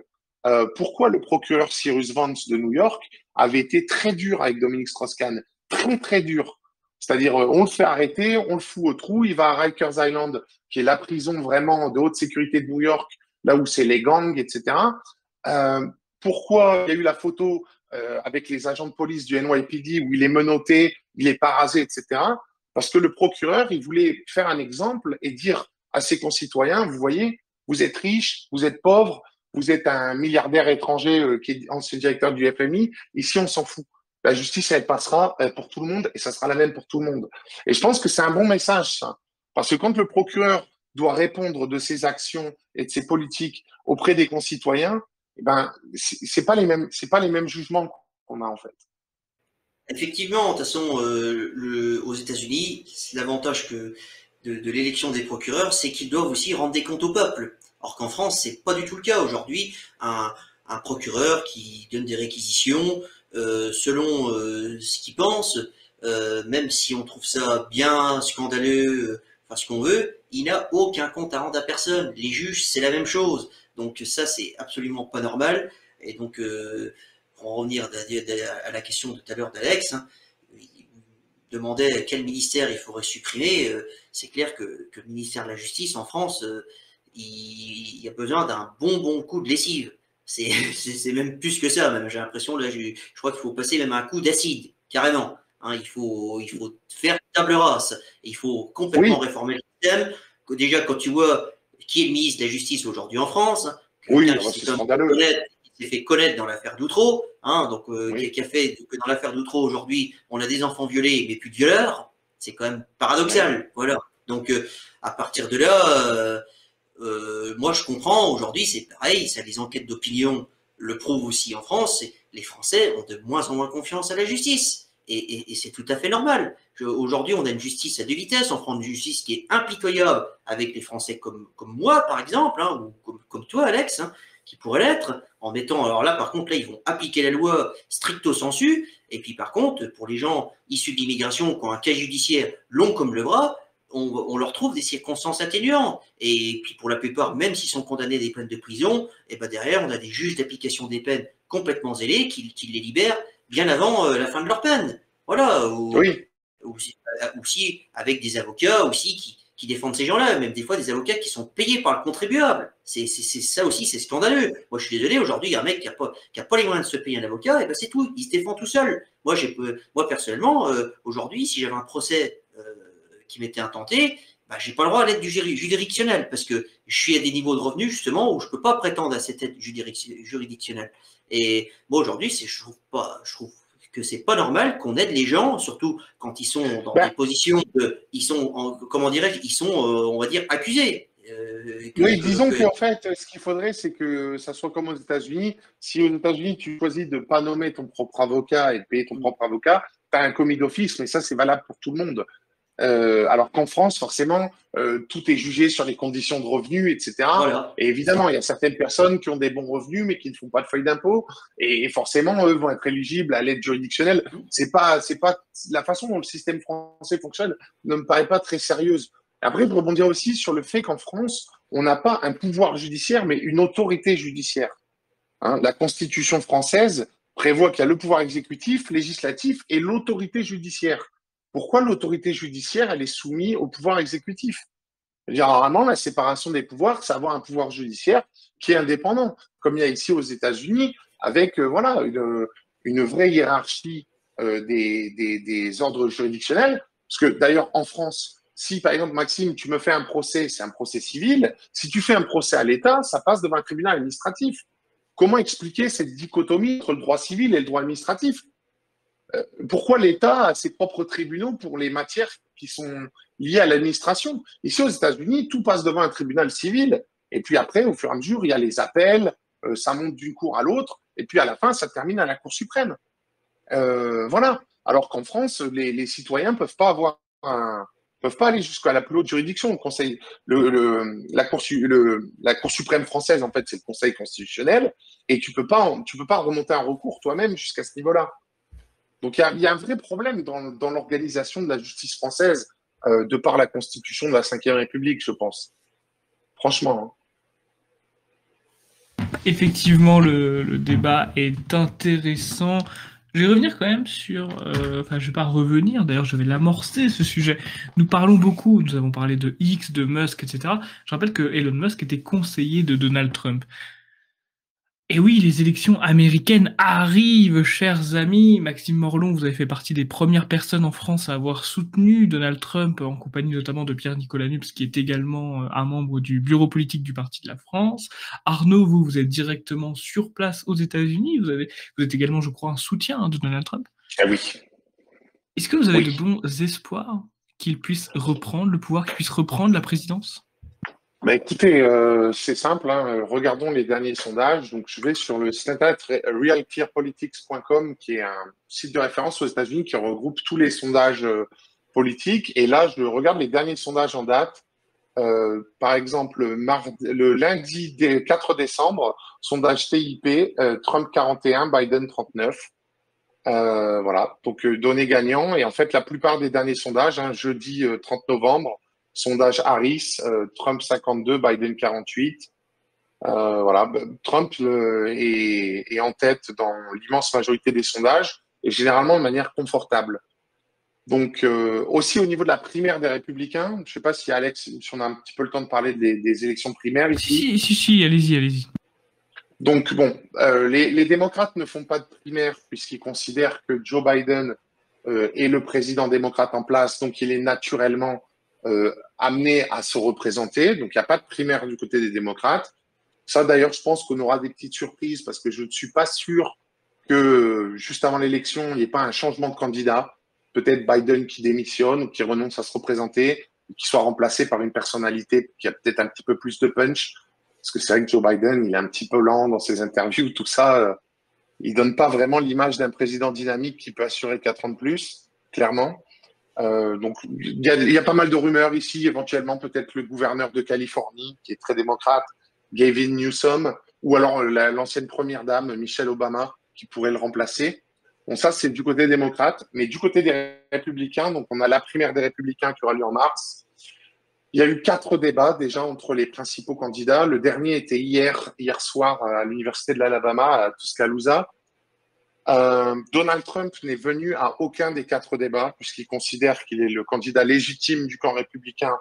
Pourquoi le procureur Cyrus Vance de New York avait été très dur avec Dominique Strauss-Kahn, très très dur. C'est-à-dire, on le fait arrêter, on le fout au trou, il va à Rikers Island, qui est la prison vraiment de haute sécurité de New York, là où c'est les gangs, etc. Pourquoi il y a eu la photo avec les agents de police du NYPD où il est menotté, il est parasé, etc. Parce que le procureur, il voulait faire un exemple et dire à ses concitoyens, vous voyez, vous êtes riche, vous êtes pauvre, vous êtes un milliardaire étranger qui est ancien directeur du FMI, ici on s'en fout. La justice, elle passera pour tout le monde et ça sera la même pour tout le monde. Et je pense que c'est un bon message, ça. Parce que quand le procureur doit répondre de ses actions et de ses politiques auprès des concitoyens, eh ben, c'est pas les mêmes jugements qu'on a en fait. Effectivement, de toute façon, aux États-Unis, l'avantage de l'élection des procureurs, c'est qu'ils doivent aussi rendre des comptes au peuple. Or qu'en France, c'est pas du tout le cas. Aujourd'hui, un procureur qui donne des réquisitions selon ce qu'il pense, même si on trouve ça bien scandaleux, enfin ce qu'on veut, il n'a aucun compte à rendre à personne. Les juges, c'est la même chose. Donc ça, c'est absolument pas normal. Et donc, pour en revenir à la question de tout à l'heure d'Alex, hein, il demandait quel ministère il faudrait supprimer. C'est clair que le ministère de la Justice en France, il y a besoin d'un bon coup de lessive. C'est même plus que ça, même j'ai l'impression, là, je crois qu'il faut passer même un coup d'acide, carrément. Hein, il faut faire table rase. Il faut complètement réformer le système. Déjà, quand tu vois qui est le ministre de la Justice aujourd'hui en France, c'est scandaleux. Qui s'est fait connaître dans l'affaire d'Outreau, hein, donc qui a fait que dans l'affaire d'Outreau aujourd'hui, on a des enfants violés, mais plus de violeurs. C'est quand même paradoxal, voilà. Donc à partir de là, moi je comprends. Aujourd'hui, c'est pareil. Ça, les enquêtes d'opinion le prouvent aussi en France. Les Français ont de moins en moins confiance à la justice. Et c'est tout à fait normal. Aujourd'hui, on a une justice à deux vitesses. On prend une justice qui est impitoyable avec les Français comme moi, par exemple, hein, ou comme toi, Alex, hein, qui pourrait l'être, en mettant... Alors là, par contre, là, ils vont appliquer la loi stricto sensu. Et puis, par contre, pour les gens issus de l'immigration qui ont un cas judiciaire long comme le bras, on leur trouve des circonstances atténuantes. Et puis, pour la plupart, même s'ils sont condamnés à des peines de prison, et ben derrière, on a des juges d'application des peines complètement zélés qui les libèrent bien avant la fin de leur peine. Voilà. Aussi avec des avocats aussi qui défendent ces gens-là, même des fois des avocats qui sont payés par le contribuable. C'est ça aussi, c'est scandaleux. Moi, je suis désolé, aujourd'hui, il y a un mec qui a pas les moyens de se payer un avocat, et ben c'est tout, il se défend tout seul. Moi personnellement, aujourd'hui, si j'avais un procès qui m'était intenté, bah, j'ai pas le droit à l'aide juridictionnelle parce que je suis à des niveaux de revenus justement où je peux pas prétendre à cette aide juridictionnelle. Et moi aujourd'hui, je trouve que c'est pas normal qu'on aide les gens, surtout quand ils sont dans des positions ils sont comment dirais-je, ils sont on va dire accusés. Disons qu'en fait, ce qu'il faudrait, c'est que ça soit comme aux États-Unis. Si aux États-Unis, tu choisis de ne pas nommer ton propre avocat et de payer ton propre avocat, tu as un commis d'office, mais ça, c'est valable pour tout le monde. Alors qu'en France, forcément, tout est jugé sur les conditions de revenus, etc. Voilà. Et évidemment, il y a certaines personnes qui ont des bons revenus, mais qui ne font pas de feuille d'impôt, et forcément, eux vont être éligibles à l'aide juridictionnelle. C'est pas la façon dont le système français fonctionne ne me paraît pas très sérieuse. Après, pour rebondir aussi sur le fait qu'en France, on n'a pas un pouvoir judiciaire, mais une autorité judiciaire. Hein, la Constitution française prévoit qu'il y a le pouvoir exécutif, législatif et l'autorité judiciaire. Pourquoi l'autorité judiciaire, elle est soumise au pouvoir exécutif? Généralement, la séparation des pouvoirs, c'est avoir un pouvoir judiciaire qui est indépendant, comme il y a ici aux États-Unis, avec une vraie hiérarchie des ordres juridictionnels. Parce que d'ailleurs, en France, si par exemple, Maxime, tu me fais un procès, c'est un procès civil. Si tu fais un procès à l'État, ça passe devant un tribunal administratif. Comment expliquer cette dichotomie entre le droit civil et le droit administratif? Pourquoi l'État a ses propres tribunaux pour les matières qui sont liées à l'administration? Ici, aux États-Unis, tout passe devant un tribunal civil. Et puis après, au fur et à mesure, il y a les appels, ça monte d'une cour à l'autre. Et puis à la fin, ça termine à la Cour suprême. Voilà. Alors qu'en France, les citoyens peuvent pas aller jusqu'à la plus haute juridiction. Le Conseil, la Cour suprême française, en fait, c'est le Conseil constitutionnel. Et tu peux pas remonter un recours toi-même jusqu'à ce niveau-là. Donc, il y a un vrai problème dans l'organisation de la justice française de par la Constitution de la Ve République, je pense. Franchement. Effectivement, le débat est intéressant. Je vais revenir quand même sur... je vais pas revenir, d'ailleurs, je vais l'amorcer, ce sujet. Nous avons parlé de X, de Musk, etc. Je rappelle que Elon Musk était conseiller de Donald Trump. Et oui, les élections américaines arrivent, chers amis. Maxime Morlon, vous avez fait partie des premières personnes en France à avoir soutenu Donald Trump, en compagnie notamment de Pierre-Nicolas Nupes, qui est également un membre du bureau politique du Parti de la France. Arnaud, vous êtes directement sur place aux États-Unis. Vous êtes également, je crois, un soutien de Donald Trump. Ah oui. Est-ce que vous avez de bons espoirs qu'il puisse reprendre le pouvoir, qu'il puisse reprendre la présidence? Bah, écoutez, c'est simple, hein, regardons les derniers sondages. Donc, je vais sur le site internet realclearpolitics.com, qui est un site de référence aux États-Unis qui regroupe tous les sondages politiques. Et là, je regarde les derniers sondages en date. Par exemple, le lundi 4 décembre, sondage TIP, Trump 41, Biden 39. Voilà, donc données gagnants. Et en fait, la plupart des derniers sondages, hein, jeudi 30 novembre, sondage Harris, Trump 52, Biden 48. Voilà, Trump est en tête dans l'immense majorité des sondages et généralement de manière confortable. Donc aussi au niveau de la primaire des Républicains, je ne sais pas si Alex, si on a un petit peu le temps de parler des élections primaires ici. Si, allez-y. Donc bon, les démocrates ne font pas de primaire puisqu'ils considèrent que Joe Biden est le président démocrate en place, donc il est naturellement amené à se représenter. Donc il n'y a pas de primaire du côté des démocrates. Ça d'ailleurs, je pense qu'on aura des petites surprises parce que je ne suis pas sûr que juste avant l'élection, il n'y ait pas un changement de candidat. Peut-être Biden qui démissionne ou qui renonce à se représenter, ou qui soit remplacé par une personnalité qui a peut-être un petit peu plus de punch. Parce que c'est vrai que Joe Biden, il est un petit peu lent dans ses interviews, tout ça. Il donne pas vraiment l'image d'un président dynamique qui peut assurer 4 ans de plus, clairement. Donc, il y a pas mal de rumeurs ici, éventuellement peut-être le gouverneur de Californie, qui est très démocrate, Gavin Newsom, ou alors l'ancienne première dame, Michelle Obama, qui pourrait le remplacer. Bon, ça, c'est du côté démocrate. Mais du côté des républicains, donc on a la primaire des républicains qui aura lieu en mars. Il y a eu 4 débats déjà entre les principaux candidats. Le dernier était hier soir à l'université de l'Alabama, à Tuscaloosa. Donald Trump n'est venu à aucun des 4 débats puisqu'il considère qu'il est le candidat légitime du camp républicain,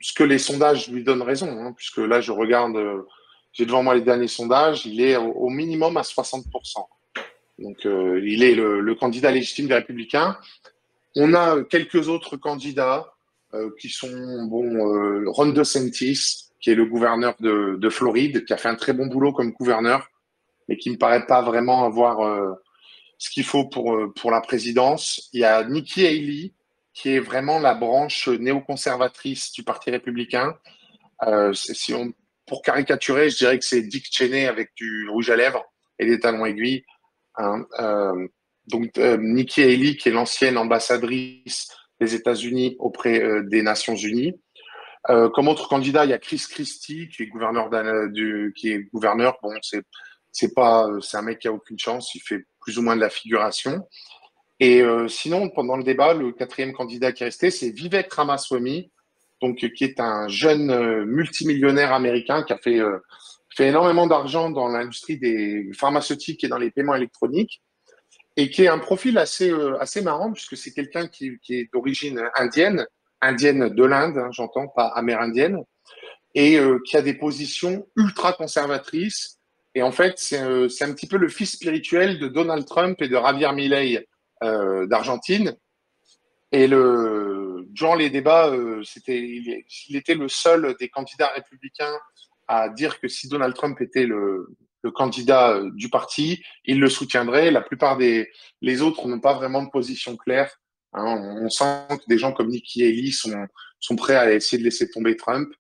ce que les sondages lui donnent raison, hein, puisque là je regarde, j'ai devant moi les derniers sondages, il est au minimum à 60%. Donc il est le candidat légitime des républicains. On a quelques autres candidats qui sont Ron DeSantis, qui est le gouverneur de Floride, qui a fait un très bon boulot comme gouverneur, mais qui me paraît pas vraiment avoir ce qu'il faut pour la présidence. Il y a Nikki Haley, qui est vraiment la branche néoconservatrice du Parti républicain. Pour caricaturer, je dirais que c'est Dick Cheney avec du rouge à lèvres et des talons aiguilles. Hein. Donc, Nikki Haley, qui est l'ancienne ambassadrice des États-Unis auprès des Nations Unies. Comme autre candidat, il y a Chris Christie, qui est gouverneur Bon, c'est un mec qui a aucune chance. Il fait plus ou moins de la figuration. Et sinon, pendant le débat, le 4e candidat qui est resté, c'est Vivek Ramaswamy, donc qui est un jeune multimillionnaire américain qui a fait énormément d'argent dans l'industrie des pharmaceutiques et dans les paiements électroniques, et qui est un profil assez marrant puisque c'est quelqu'un qui est d'origine indienne de l'Inde, hein, j'entends, pas amérindienne, et qui a des positions ultra conservatrices. Et en fait, c'est un petit peu le fils spirituel de Donald Trump et de Javier Milei d'Argentine. Et durant les débats, il était le seul des candidats républicains à dire que si Donald Trump était le candidat du parti, il le soutiendrait. La plupart les autres n'ont pas vraiment de position claire. Hein. On sent que des gens comme Nikki Haley sont prêts à essayer de laisser tomber Trump,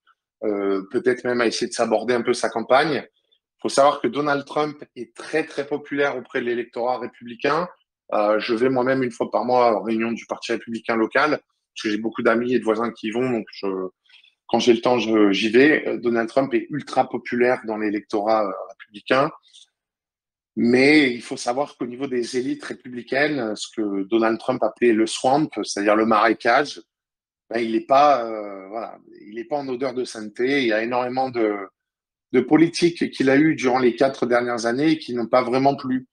peut-être même à essayer de s'aborder un peu sa campagne. Il faut savoir que Donald Trump est très, très populaire auprès de l'électorat républicain. Je vais moi-même une fois par mois en réunion du Parti républicain local, parce que j'ai beaucoup d'amis et de voisins qui y vont, donc quand j'ai le temps, j'y vais. Donald Trump est ultra populaire dans l'électorat républicain, mais il faut savoir qu'au niveau des élites républicaines, ce que Donald Trump appelait le swamp, c'est-à-dire le marécage, ben, il n'est pas, voilà, il n'est pas en odeur de sainteté. Il y a énormément de politiques qu'il a eues durant les 4 dernières années qui n'ont pas vraiment plu.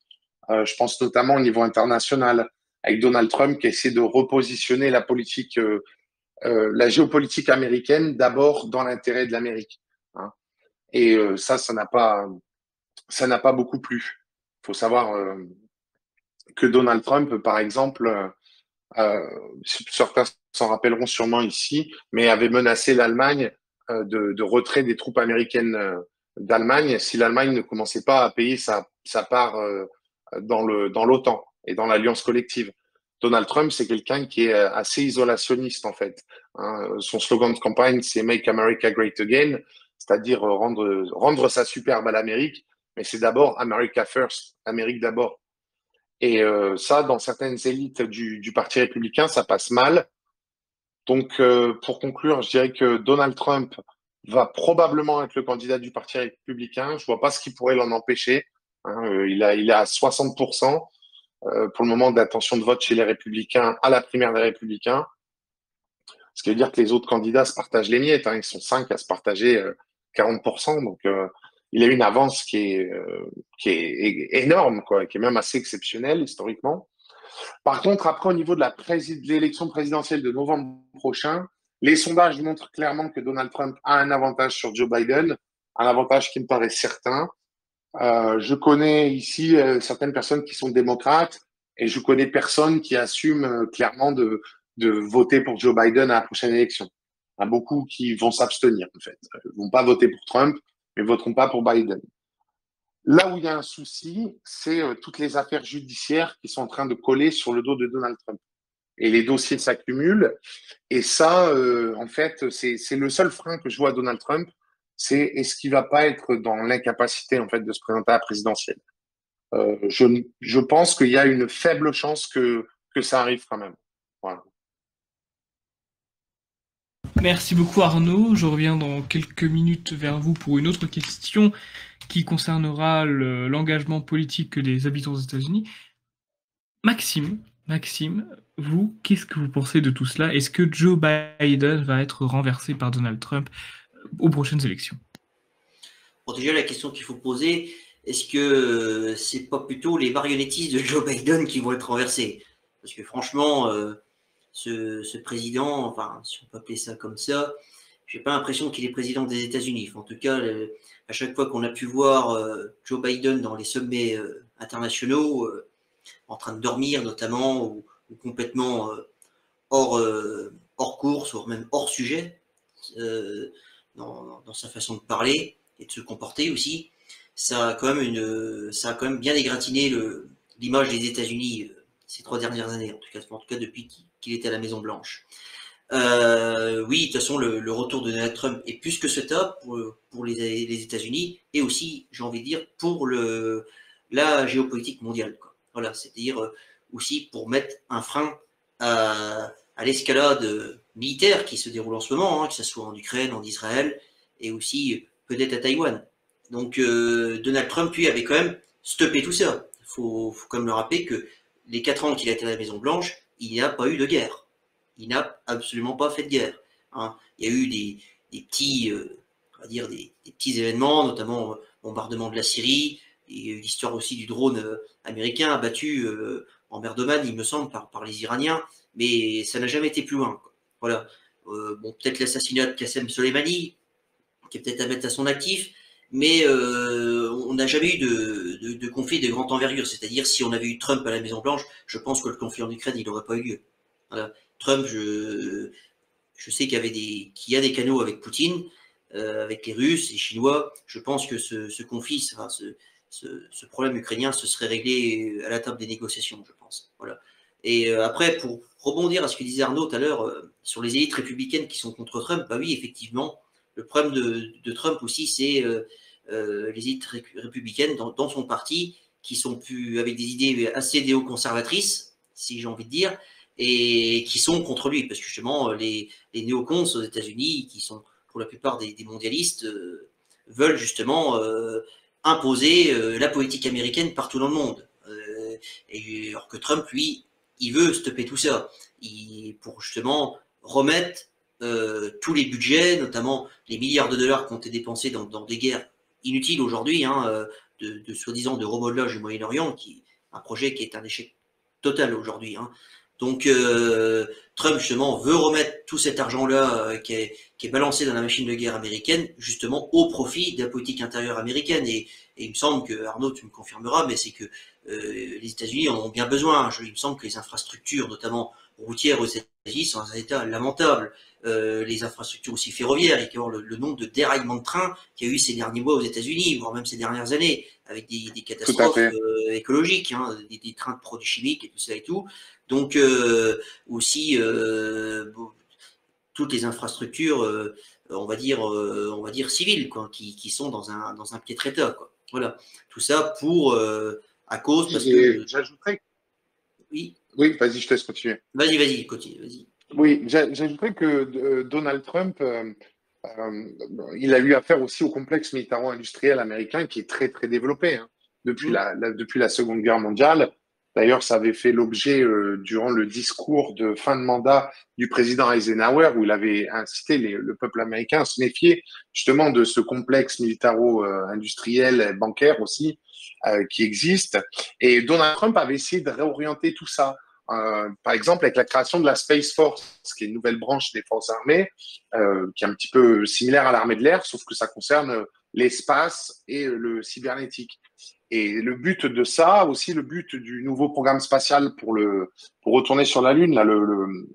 Je pense notamment au niveau international, avec Donald Trump qui essaie de repositionner la géopolitique américaine d'abord dans l'intérêt de l'Amérique. Hein. Et ça n'a pas beaucoup plu. Il faut savoir que Donald Trump, par exemple, certains s'en rappelleront sûrement ici, mais avait menacé l'Allemagne de retrait des troupes américaines d'Allemagne si l'Allemagne ne commençait pas à payer sa part dans l'OTAN et dans l'alliance collective. Donald Trump, c'est quelqu'un qui est assez isolationniste, en fait. Hein. Son slogan de campagne, c'est Make America Great Again, c'est-à-dire rendre ça superbe à l'Amérique, mais c'est d'abord America First, Amérique d'abord. Et ça, dans certaines élites du Parti républicain, ça passe mal. Donc, pour conclure, je dirais que Donald Trump va probablement être le candidat du Parti républicain. Je vois pas ce qui pourrait l'en empêcher. Hein. Il est à 60% pour le moment d'attention de vote chez les républicains à la primaire des républicains. Ce qui veut dire que les autres candidats se partagent les miettes. Hein. Ils sont 5 à se partager 40%. Donc, il a une avance qui est énorme, quoi, qui est même assez exceptionnelle historiquement. Par contre, après, au niveau de l'élection présidentielle de novembre prochain, les sondages montrent clairement que Donald Trump a un avantage sur Joe Biden, un avantage qui me paraît certain. Je connais ici certaines personnes qui sont démocrates et je connais personne qui assume clairement de voter pour Joe Biden à la prochaine élection. Il y a beaucoup qui vont s'abstenir, en fait. Ils vont pas voter pour Trump, mais voteront pas pour Biden. Là où il y a un souci, c'est toutes les affaires judiciaires qui sont en train de coller sur le dos de Donald Trump. Et les dossiers s'accumulent. Et ça, en fait, c'est le seul frein que je vois à Donald Trump, c'est est-ce qu'il va pas être dans l'incapacité, en fait, de se présenter à la présidentielle. Je pense qu'il y a une faible chance que ça arrive quand même. Voilà. Merci beaucoup Arnaud. Je reviens dans quelques minutes vers vous pour une autre question qui concernera l'engagement politique des habitants aux États-Unis. Maxime, vous, qu'est-ce que vous pensez de tout cela? Est-ce que Joe Biden va être renversé par Donald Trump aux prochaines élections? Bon, déjà, la question qu'il faut poser, est-ce que c'est pas plutôt les marionnettistes de Joe Biden qui vont être renversés? Parce que franchement, ce président, enfin, si on peut appeler ça comme ça, j'ai pas l'impression qu'il est président des États-Unis. En tout cas, à chaque fois qu'on a pu voir Joe Biden dans les sommets internationaux, en train de dormir notamment, ou complètement hors course, ou même hors sujet, dans sa façon de parler et de se comporter aussi, ça a quand même bien égratigné l'image des États-Unis ces 3 dernières années, en tout cas depuis qu'il était à la Maison Blanche. Oui, de toute façon, le retour de Donald Trump est plus que souhaitable pour les États-Unis et aussi, j'ai envie de dire, pour la géopolitique mondiale, quoi. Voilà, c'est-à-dire aussi pour mettre un frein à l'escalade militaire qui se déroule en ce moment, hein, que ce soit en Ukraine, en Israël et aussi peut-être à Taïwan. Donc Donald Trump, lui, avait quand même stoppé tout ça. Il faut quand même le rappeler que les 4 ans qu'il a été à la Maison Blanche, il n'y a pas eu de guerre. Il n'a absolument pas fait de guerre. Hein. Il y a eu des petits, on va dire des petits événements, notamment bombardement de la Syrie, et l'histoire aussi du drone américain abattu en mer d'Oman, il me semble, par les Iraniens, mais ça n'a jamais été plus loin, quoi. Voilà. Bon, peut-être l'assassinat de Qassem Soleimani, qui est peut-être à mettre à son actif, mais on n'a jamais eu de conflit de grande envergure. C'est-à-dire, si on avait eu Trump à la Maison-Blanche, je pense que le conflit en Ukraine, il n'aurait pas eu lieu. Voilà. Trump, je sais qu'il y a des canaux avec Poutine, avec les Russes, les Chinois. Je pense que ce conflit, ce problème ukrainien se serait réglé à la table des négociations, je pense. Voilà. Et après, pour rebondir à ce que disait Arnaud tout à l'heure sur les élites républicaines qui sont contre Trump, bah oui, effectivement, le problème de Trump aussi, c'est les élites républicaines dans son parti qui sont plus avec des idées assez néoconservatrices, si j'ai envie de dire, et qui sont contre lui, parce que justement, les néocons aux États-Unis, qui sont pour la plupart des mondialistes, veulent justement imposer la politique américaine partout dans le monde. Alors que Trump, lui, il veut stopper tout ça, pour justement remettre tous les budgets, notamment les milliards de dollars qui ont été dépensés dans des guerres inutiles aujourd'hui, hein, de soi-disant de remodelage du Moyen-Orient, un projet qui est un échec total aujourd'hui. Hein. Donc Trump justement veut remettre tout cet argent-là qui est balancé dans la machine de guerre américaine, justement au profit de la politique intérieure américaine. Et il me semble que, Arnaud, tu me confirmeras, mais c'est que les États-Unis en ont bien besoin. Il me semble que les infrastructures, notamment routières aux États-Unis sont dans un état lamentable. Les infrastructures aussi ferroviaires, il y a le nombre de déraillements de trains qu'il y a eu ces derniers mois aux États-Unis, voire même ces dernières années, avec des Tout à catastrophes fait. écologiques, hein, des trains de produits chimiques et tout ça et tout. Donc aussi toutes les infrastructures, on va dire civiles, quoi, qui sont dans un piètre état, quoi. Voilà, tout ça à cause parce Et que j'ajouterais, oui, oui, vas-y, je te laisse continuer. vas-y, continue, vas-y. Oui, j'ajouterais que Donald Trump, il a eu affaire aussi au complexe militaro-industriel américain qui est très, très développé, hein, depuis Mmh. depuis la Seconde Guerre mondiale. D'ailleurs, ça avait fait l'objet, durant le discours de fin de mandat du président Eisenhower, où il avait incité le peuple américain à se méfier justement de ce complexe militaro-industriel et bancaire aussi, qui existe. Et Donald Trump avait essayé de réorienter tout ça. Par exemple, avec la création de la Space Force, qui est une nouvelle branche des forces armées, qui est un petit peu similaire à l'armée de l'air, sauf que ça concerne l'espace et le cybernétique. Et le but de ça, aussi le but du nouveau programme spatial pour retourner sur la Lune, là,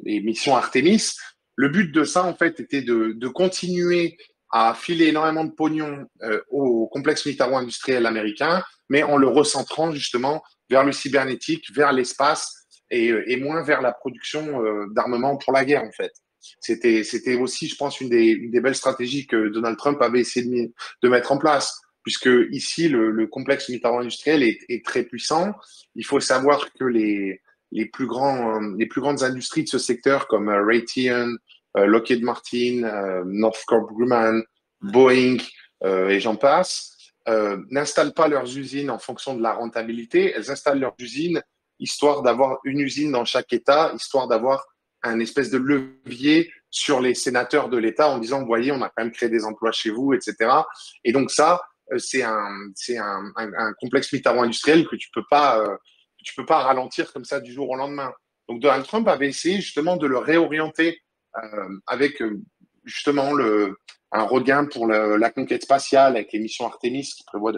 les missions Artemis, le but de ça, en fait, était de continuer à filer énormément de pognon au complexe militaro-industriel américain, mais en le recentrant justement vers le cybernétique, vers l'espace et moins vers la production d'armements pour la guerre, en fait. C'était aussi, je pense, une des belles stratégies que Donald Trump avait essayé de mettre en place, puisque ici, le complexe militaro-industriel est très puissant. Il faut savoir que les plus grandes industries de ce secteur, comme Raytheon, Lockheed Martin, Northrop Grumman, Boeing, et j'en passe, n'installent pas leurs usines en fonction de la rentabilité, elles installent leurs usines histoire d'avoir une usine dans chaque État, histoire d'avoir un espèce de levier sur les sénateurs de l'État en disant, vous voyez, on a quand même créé des emplois chez vous, etc. Et donc ça, c'est un complexe militaro-industriel que tu peux pas ralentir comme ça du jour au lendemain. Donc Donald Trump avait essayé justement de le réorienter avec justement un regain pour la conquête spatiale avec les missions Artemis qui prévoient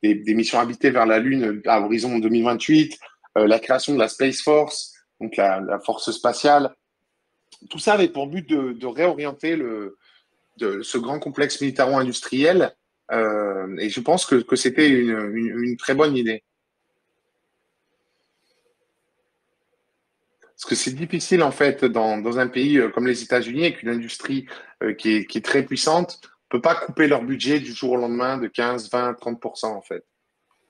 des missions habitées vers la Lune à horizon 2028, la création de la Space Force, donc la force spatiale. Tout ça avait pour but de réorienter ce grand complexe militaro-industriel. Et je pense que c'était une très bonne idée. Parce que c'est difficile, en fait, dans un pays comme les États-Unis, avec une industrie qui est très puissante, on ne peut pas couper leur budget du jour au lendemain de 15, 20, 30%, en fait.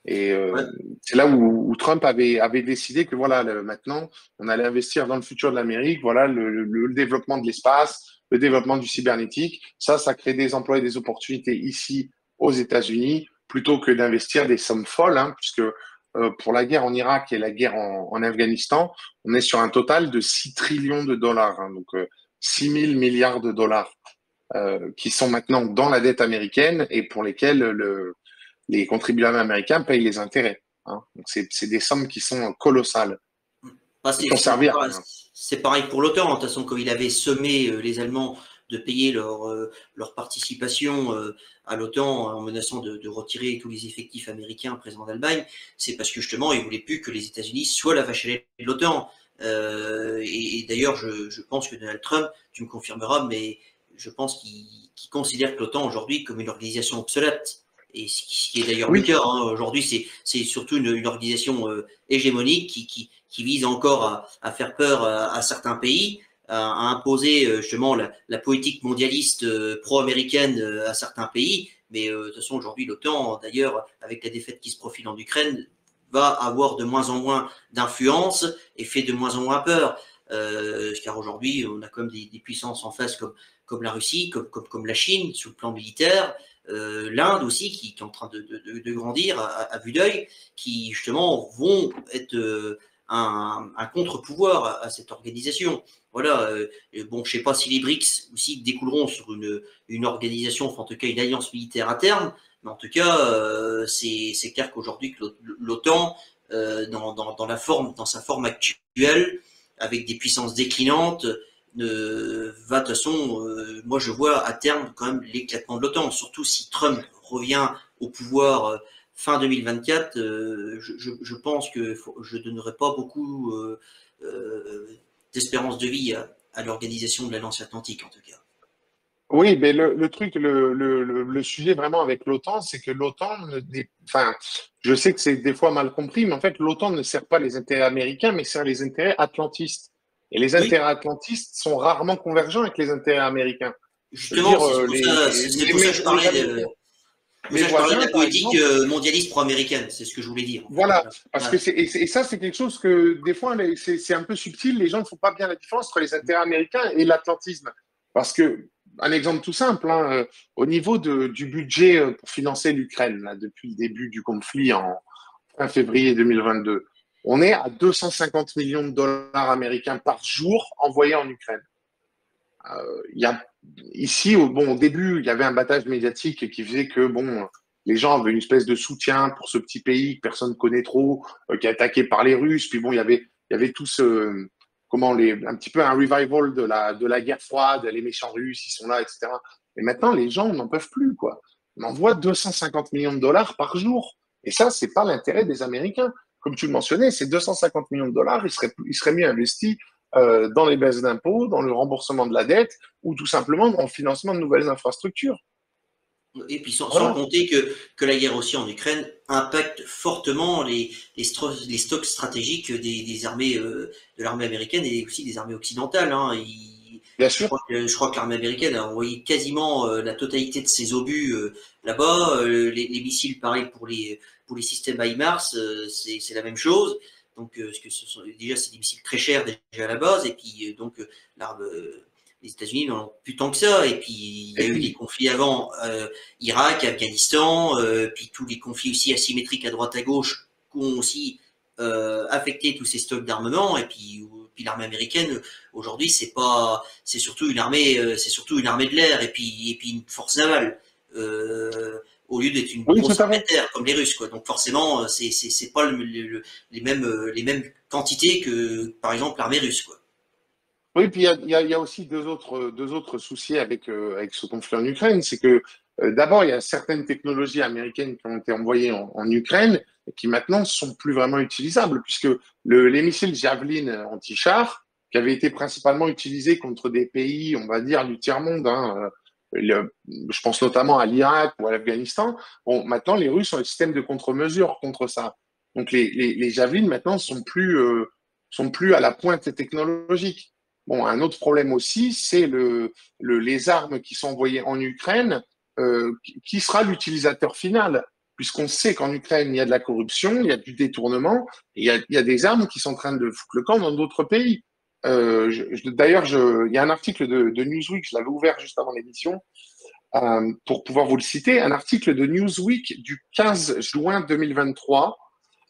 Et Ouais. c'est là où Trump avait décidé que voilà, maintenant, on allait investir dans le futur de l'Amérique, voilà, le développement de l'espace, le développement du cybernétique. Ça crée des emplois et des opportunités ici aux États-Unis, plutôt que d'investir des sommes folles, hein, puisque pour la guerre en Irak et la guerre en Afghanistan, on est sur un total de 6 trillions de dollars, hein, donc 6 000 milliards de dollars qui sont maintenant dans la dette américaine et pour lesquels les contribuables américains payent les intérêts. Hein. Donc c'est des sommes qui sont colossales. Bah, Qui vont servir. c'est pareil pour l'OTAN. De toute façon, comme il avait semé les Allemands de payer leur participation à l'OTAN en menaçant de retirer tous les effectifs américains présents en Allemagne, c'est parce que justement, il ne voulait plus que les États-Unis soient la vache à lait de l'OTAN. Et d'ailleurs, je pense que Donald Trump, tu me confirmeras, mais je pense qu'il considère que l'OTAN aujourd'hui comme une organisation obsolète. Et ce qui est d'ailleurs le Oui, cas. Hein. Aujourd'hui, c'est surtout une organisation hégémonique qui vise encore à faire peur à certains pays, à imposer justement la politique mondialiste pro-américaine à certains pays. Mais de toute façon, aujourd'hui, l'OTAN, d'ailleurs, avec la défaite qui se profile en Ukraine, va avoir de moins en moins d'influence et fait de moins en moins peur. Car aujourd'hui, on a quand même des puissances en face comme la Russie, comme la Chine sur le plan militaire, l'Inde aussi qui est en train de grandir à vue d'œil, qui justement vont être un contre-pouvoir à cette organisation. Voilà. Bon, je ne sais pas si les BRICS aussi découleront sur une organisation, enfin en tout cas une alliance militaire à terme, mais en tout cas, c'est clair qu'aujourd'hui, l'OTAN, dans sa forme actuelle, avec des puissances déclinantes, va de toute façon, moi je vois à terme quand même l'éclatement de l'OTAN, surtout si Trump revient au pouvoir fin 2024, je pense que je ne donnerai pas beaucoup d'espérance de vie à l'organisation de l'Alliance Atlantique, en tout cas. Oui, mais le truc, le sujet vraiment avec l'OTAN, c'est que l'OTAN, enfin, je sais que c'est des fois mal compris, mais en fait, l'OTAN ne sert pas les intérêts américains, mais sert les intérêts atlantistes. Et les Oui, intérêts atlantistes sont rarement convergents avec les intérêts américains. Je veux justement, dire, c'est pour ça que je parlais Américains, pour mes ça que je parlais de voisins, la par politique exemple, mondialiste pro-américaine. C'est ce que je voulais dire, en fait. voilà, Voilà. parce que Voilà. et ça, c'est quelque chose que des fois, c'est un peu subtil. Les gens ne font pas bien la différence entre les intérêts américains et l'atlantisme. Parce que, un exemple tout simple, hein, au niveau du budget pour financer l'Ukraine, là, depuis le début du conflit en fin février 2022, on est à 250 millions de dollars américains par jour envoyés en Ukraine. Il y a ici, bon, au début, il y avait un battage médiatique qui faisait que bon, les gens avaient une espèce de soutien pour ce petit pays que personne ne connaît trop, qui est attaqué par les Russes. Puis bon, il y avait tout ce, un petit peu un revival de la guerre froide, les méchants Russes, ils sont là, etc. Et maintenant, les gens n'en peuvent plus, quoi. On envoie 250 millions de dollars par jour. Et ça, c'est pas l'intérêt des Américains. Comme tu le mentionnais, ces 250 millions de dollars, ils seraient mieux investis dans les baisses d'impôts, dans le remboursement de la dette ou tout simplement dans le financement de nouvelles infrastructures. Et puis sans Voilà. compter que la guerre aussi en Ukraine impacte fortement les stocks stratégiques des armées de l'armée américaine et aussi des armées occidentales. Hein. Bien Je sûr. crois que l'armée américaine a envoyé quasiment la totalité de ses obus là-bas. Les missiles, pareil pour les systèmes HIMARS, c'est la même chose. Donc, parce que déjà, c'est des missiles très chers déjà à la base, et puis donc l'arme, les États-Unis n'en ont plus tant que ça. Et puis il y a Et eu des puis, conflits avant, Irak, Afghanistan, puis tous les conflits aussi asymétriques à droite à gauche qui ont aussi affecté tous ces stocks d'armement. Et puis l'armée américaine aujourd'hui, c'est surtout une armée, de l'air et puis une force navale. Au lieu d'être une oui, tout grosse à armée fait. de terre comme les Russes, quoi. Donc forcément, c'est pas les mêmes quantités que par exemple l'armée russe, quoi. Oui, puis il y a aussi deux autres soucis avec ce conflit en Ukraine. C'est que d'abord, il y a certaines technologies américaines qui ont été envoyées en Ukraine et qui maintenant sont plus vraiment utilisables, puisque les missiles Javelin anti-char, qui avaient été principalement utilisés contre des pays, on va dire, du tiers-monde, hein, je pense notamment à l'Irak ou à l'Afghanistan, bon, maintenant, les Russes ont un système de contre-mesure contre ça. Donc, les Javelin, maintenant, sont plus à la pointe technologique. Bon, un autre problème aussi, c'est les armes qui sont envoyées en Ukraine. Qui sera l'utilisateur final? Puisqu'on sait qu'en Ukraine, il y a de la corruption, il y a du détournement, et il y a des armes qui sont en train de foutre le camp dans d'autres pays. D'ailleurs, il y a un article de Newsweek, je l'avais ouvert juste avant l'émission, pour pouvoir vous le citer, un article de Newsweek du 15 juin 2023,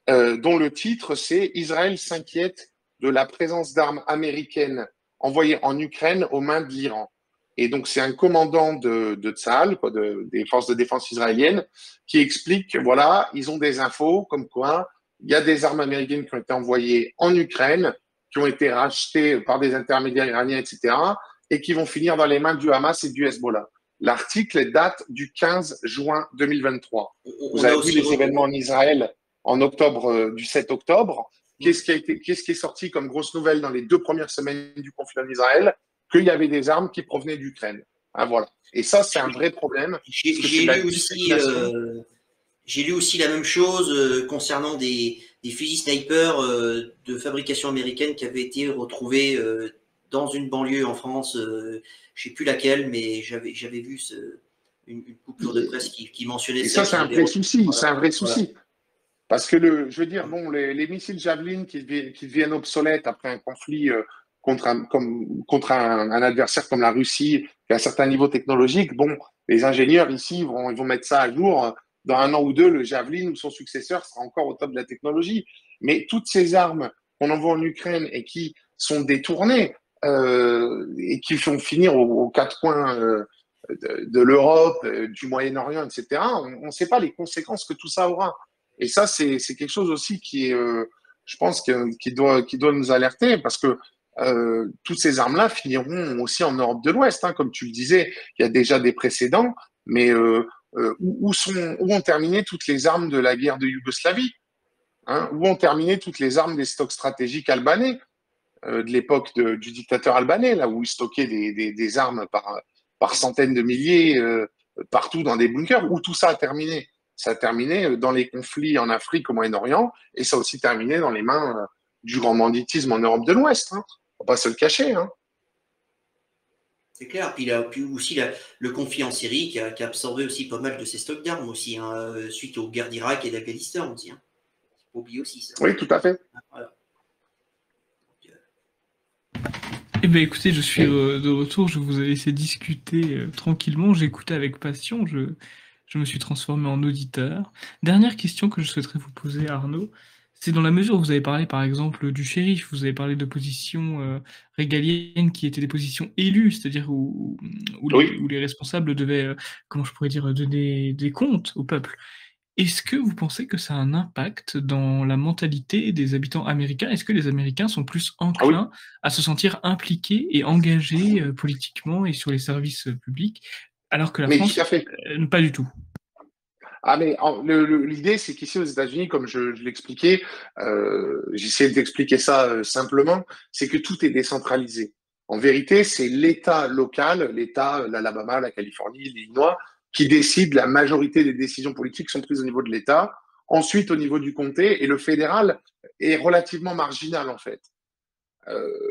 dont le titre c'est Israël s'inquiète de la présence d'armes américaines envoyées en Ukraine aux mains de l'Iran. Et donc, c'est un commandant de Tsahal, quoi, des forces de défense israéliennes, qui explique que voilà, ils ont des infos comme quoi il y a des armes américaines qui ont été envoyées en Ukraine, qui ont été rachetées par des intermédiaires iraniens, etc., et qui vont finir dans les mains du Hamas et du Hezbollah. L'article date du 15 juin 2023. Vous On a avez vu aussi les événements en Israël en octobre, du 7 octobre. Qu'est-ce qui est sorti comme grosse nouvelle dans les 2 premières semaines du conflit en Israël? Qu'il y avait des armes qui provenaient d'Ukraine. Ah, voilà. Et ça, c'est un vrai problème, parce que c'est j'ai de la lu aussi dissémination. j'ai lu aussi la même chose concernant des fusils sniper de fabrication américaine qui avaient été retrouvés dans une banlieue en France, je sais plus laquelle, mais j'avais vu une coupure de presse qui mentionnait Et ça, ça, c'est qu'ils un avaient vrai souci. voilà, C'est un vrai voilà. souci. Parce que je veux dire, bon, les missiles Javelin qui deviennent obsolètes après un conflit contre un adversaire comme la Russie, qui a un certain niveau technologique, bon, les ingénieurs ici ils vont mettre ça à jour. Dans un an ou deux, le Javelin ou son successeur sera encore au top de la technologie. Mais toutes ces armes qu'on envoie en Ukraine et qui sont détournées et qui font finir aux quatre coins de l'Europe, du Moyen-Orient, etc., on ne sait pas les conséquences que tout ça aura. Et ça, c'est quelque chose aussi qui est, je pense, qui doit nous alerter parce que toutes ces armes-là finiront aussi en Europe de l'Ouest. Hein, comme tu le disais, il y a déjà des précédents, mais où ont terminé toutes les armes de la guerre de Yougoslavie, hein, où ont terminé toutes les armes des stocks stratégiques albanais? de l'époque du dictateur albanais, là où ils stockaient des armes par centaines de milliers partout dans des bunkers, où tout ça a terminé. Ça a terminé dans les conflits en Afrique, au Moyen-Orient, et ça a aussi terminé dans les mains du grand banditisme en Europe de l'Ouest. Hein. On va pas se le cacher. Hein. C'est clair. Puis aussi le conflit en Syrie qui a absorbé aussi pas mal de ses stocks d'armes aussi, hein, suite aux guerres d'Irak et d'Afghanistan aussi. Hein. Faut oublier aussi ça. Oui, tout à fait. Voilà. Eh bien, écoutez, je suis de retour. Je vous ai laissé discuter tranquillement. J'écoutais avec passion. Je me suis transformé en auditeur. Dernière question que je souhaiterais vous poser, Arnaud. C'est dans la mesure où vous avez parlé, par exemple, du shérif, vous avez parlé de positions régaliennes qui étaient des positions élues, c'est-à-dire Oui. où les responsables devaient, comment je pourrais dire, donner des comptes au peuple. Est-ce que vous pensez que ça a un impact dans la mentalité des habitants américains? Est-ce que les Américains sont plus Ah oui. enclins à se sentir impliqués et engagés politiquement et sur les services publics, alors que la Mais tout France, à fait. pas du tout? Ah, mais l'idée, c'est qu'ici aux États-Unis, comme je l'expliquais, j'essaie d'expliquer ça simplement, c'est que tout est décentralisé. En vérité, c'est l'État local, l'État, l'Alabama, la Californie, l'Illinois, qui décide. La majorité des décisions politiques sont prises au niveau de l'État, ensuite au niveau du comté, et le fédéral est relativement marginal en fait.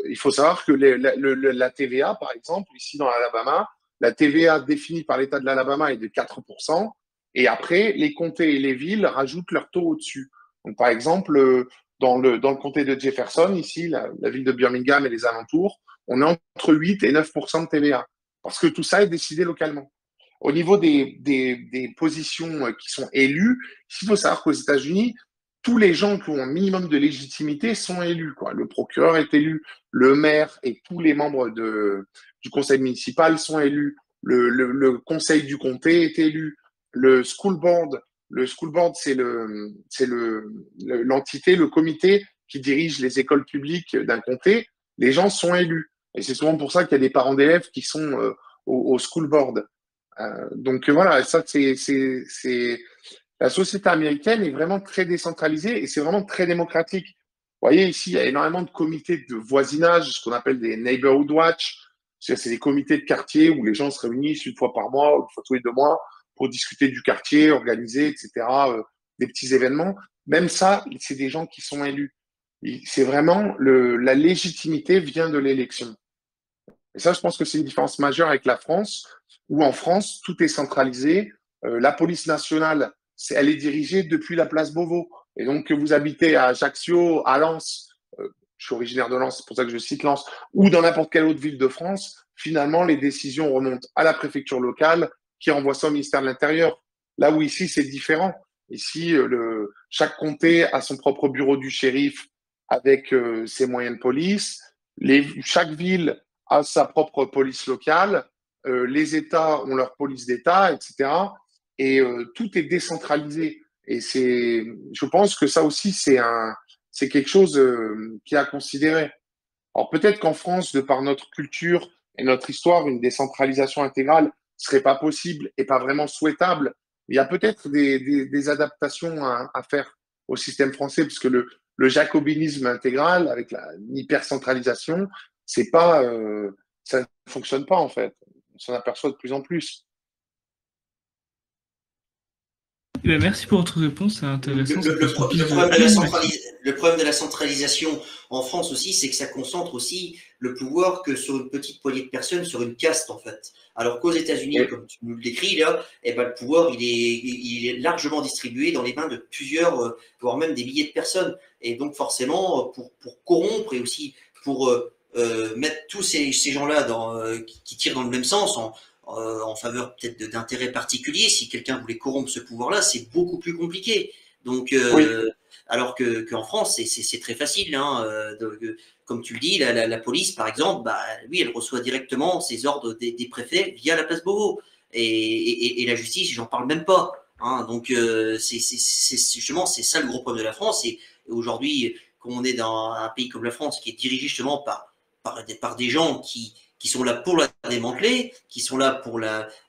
Il faut savoir que la TVA, par exemple, ici dans l'Alabama, la TVA définie par l'État de l'Alabama est de 4%, et après, les comtés et les villes rajoutent leur taux au-dessus. Donc, par exemple, dans le comté de Jefferson, ici, la ville de Birmingham et les alentours, on est entre 8 et 9% de TVA, parce que tout ça est décidé localement. Au niveau des positions qui sont élues, il faut savoir qu'aux États-Unis, tous les gens qui ont un minimum de légitimité sont élus. Quoi. Le procureur est élu, le maire et tous les membres du conseil municipal sont élus, le conseil du comté est élu, le school board, c'est l'entité, le comité qui dirige les écoles publiques d'un comté. Les gens sont élus. Et c'est souvent pour ça qu'il y a des parents d'élèves qui sont au school board. Donc voilà, ça c'est la société américaine est vraiment très décentralisée et c'est vraiment très démocratique. Vous voyez, ici, il y a énormément de comités de voisinage, ce qu'on appelle des neighborhood watch. C'est des comités de quartier où les gens se réunissent une fois par mois, une fois tous les 2 mois, pour discuter du quartier, organiser, etc., des petits événements. Même ça, c'est des gens qui sont élus. C'est vraiment la légitimité vient de l'élection. Et ça, je pense que c'est une différence majeure avec la France, où en France, tout est centralisé. La police nationale, elle est dirigée depuis la place Beauvau. Et donc, que vous habitez à Ajaccio, à Lens, je suis originaire de Lens, c'est pour ça que je cite Lens, ou dans n'importe quelle autre ville de France, finalement, les décisions remontent à la préfecture locale qui envoie ça au ministère de l'Intérieur. Là où ici, c'est différent. Ici, chaque comté a son propre bureau du shérif avec ses moyens de police. Chaque ville a sa propre police locale. Les États ont leur police d'État, etc. Et tout est décentralisé. Et je pense que ça aussi, c'est quelque chose qui est à considérer. Alors peut-être qu'en France, de par notre culture et notre histoire, une décentralisation intégrale serait pas possible et pas vraiment souhaitable. Il y a peut-être des adaptations à faire au système français, parce que le jacobinisme intégral avec l'hypercentralisation, c'est pas, ça ne fonctionne pas en fait. On s'en aperçoit de plus en plus. Eh ben, merci pour votre réponse, c'est intéressant. Ça peut être une piste Le problème de la centralisation en France aussi, c'est que ça concentre aussi le pouvoir que sur une petite poignée de personnes, sur une caste en fait. Alors qu'aux États-Unis, Oui. comme tu nous le décris là, eh ben, le pouvoir il est largement distribué dans les mains de plusieurs, voire même des milliers de personnes. Et donc forcément, pour corrompre et aussi pour mettre tous ces gens-là qui tirent dans le même sens, en faveur peut-être d'intérêts particuliers, si quelqu'un voulait corrompre ce pouvoir-là, c'est beaucoup plus compliqué. Donc, Oui. alors qu'en France, c'est très facile. Hein, comme tu le dis, la police, par exemple, bah, oui, elle reçoit directement ses ordres des préfets via la place Beauvau. Et la justice, j'en parle même pas. Hein, donc, justement, c'est ça le gros problème de la France. Et aujourd'hui, quand on est dans un pays comme la France, qui est dirigé justement par des gens qui sont là pour la démanteler, qui sont là pour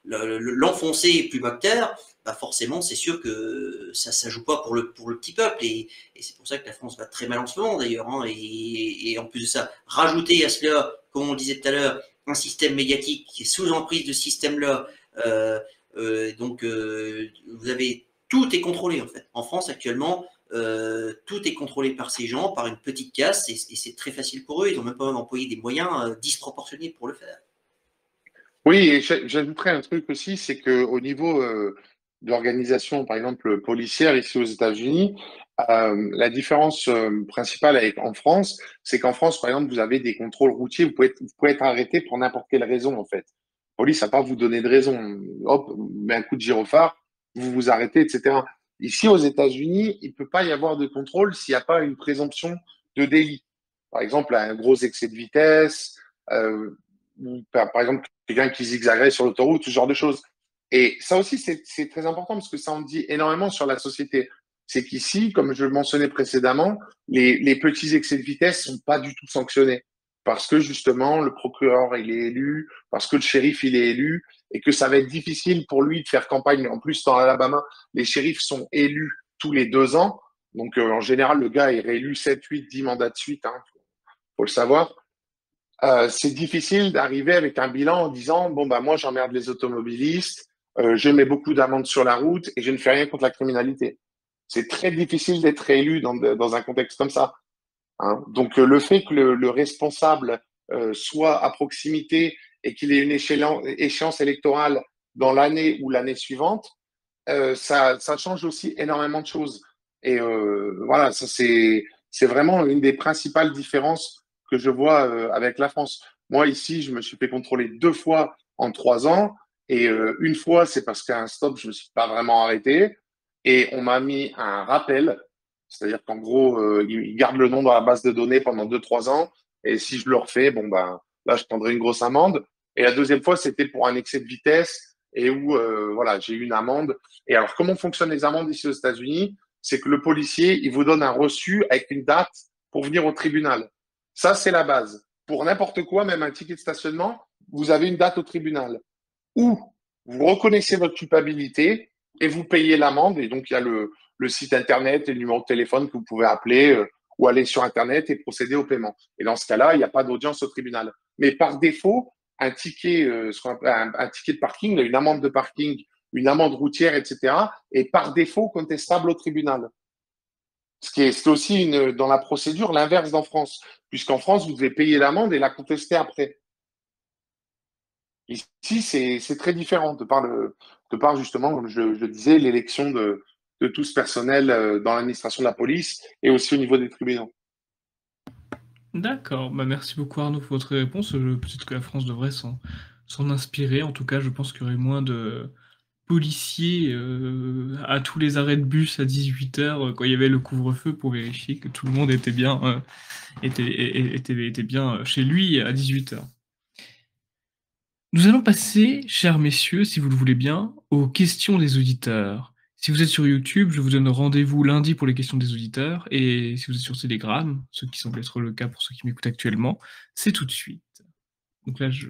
l'enfoncer plus bas que terre, bah forcément, c'est sûr que ça joue pas pour le petit peuple. Et c'est pour ça que la France va très mal en ce moment, d'ailleurs. Hein, et en plus de ça, rajouter à cela, comme on le disait tout à l'heure, un système médiatique qui est sous emprise de ce système-là. Donc, vous avez tout est contrôlé, en fait. En France, actuellement, tout est contrôlé par ces gens, par une petite caste, et c'est très facile pour eux. Ils n'ont même pas employé des moyens disproportionnés pour le faire. Oui, et j'ajouterais un truc aussi, c'est que au niveau de l'organisation, par exemple, policière ici aux États-Unis, la différence principale avec en France, c'est qu'en France, par exemple, vous avez des contrôles routiers, vous pouvez être arrêté pour n'importe quelle raison, en fait. La police va pas vous donner de raison. Hop, met un coup de gyrophare, vous vous arrêtez, etc. Ici, aux États-Unis, il peut pas y avoir de contrôle s'il n'y a pas une présomption de délit. Par exemple, un gros excès de vitesse, ou par exemple, quelqu'un qui zigzaguerait sur l'autoroute, ce genre de choses. Et ça aussi, c'est très important parce que ça en dit énormément sur la société. C'est qu'ici, comme je le mentionnais précédemment, les petits excès de vitesse sont pas du tout sanctionnés parce que justement, le procureur, il est élu, parce que le shérif, il est élu et que ça va être difficile pour lui de faire campagne. En plus, dans l'Alabama, les shérifs sont élus tous les 2 ans. Donc, en général, le gars est réélu 7, 8, 10 mandats de suite, hein, faut le savoir. C'est difficile d'arriver avec un bilan en disant bon bah moi j'emmerde les automobilistes, je mets beaucoup d'amendes sur la route et je ne fais rien contre la criminalité. C'est très difficile d'être élu dans un contexte comme ça. Hein. Donc le fait que le responsable soit à proximité et qu'il ait une échéance électorale dans l'année ou l'année suivante, ça change aussi énormément de choses. Et voilà, ça c'est vraiment une des principales différences que je vois avec la France. Moi ici, je me suis fait contrôler 2 fois en 3 ans, et une fois c'est parce qu'à un stop, je me suis pas vraiment arrêté, et on m'a mis un rappel, c'est-à-dire qu'en gros, ils gardent le nom dans la base de données pendant 2, 3 ans, et si je le refais, bon ben là, je prendrai une grosse amende. Et la deuxième fois, c'était pour un excès de vitesse et où voilà, j'ai eu une amende. Et alors, comment fonctionnent les amendes ici aux États-Unis? C'est que le policier, il vous donne un reçu avec une date pour venir au tribunal. Ça, c'est la base. Pour n'importe quoi, même un ticket de stationnement, vous avez une date au tribunal. Ou vous reconnaissez votre culpabilité et vous payez l'amende. Et donc, il y a le site Internet et le numéro de téléphone que vous pouvez appeler ou aller sur Internet et procéder au paiement. Et dans ce cas-là, il n'y a pas d'audience au tribunal. Mais par défaut, un ticket, un ticket de parking, une amende de parking, une amende routière, etc., est par défaut contestable au tribunal. C'est aussi dans la procédure l'inverse d'en France, puisqu'en France, vous devez payer l'amende et la contester après. Ici, c'est très différent de par justement, comme je disais, l'élection de tout ce personnel dans l'administration de la police et aussi au niveau des tribunaux. D'accord, bah merci beaucoup Arnaud pour votre réponse. Peut-être que la France devrait s'en inspirer. En tout cas, je pense qu'il y aurait moins de policiers à tous les arrêts de bus à 18h quand il y avait le couvre-feu pour vérifier que tout le monde était bien, était bien chez lui à 18h. Nous allons passer, chers messieurs, si vous le voulez bien, aux questions des auditeurs. Si vous êtes sur YouTube, je vous donne rendez-vous lundi pour les questions des auditeurs. Et si vous êtes sur Telegram, ce qui semble être le cas pour ceux qui m'écoutent actuellement, c'est tout de suite. Donc là, je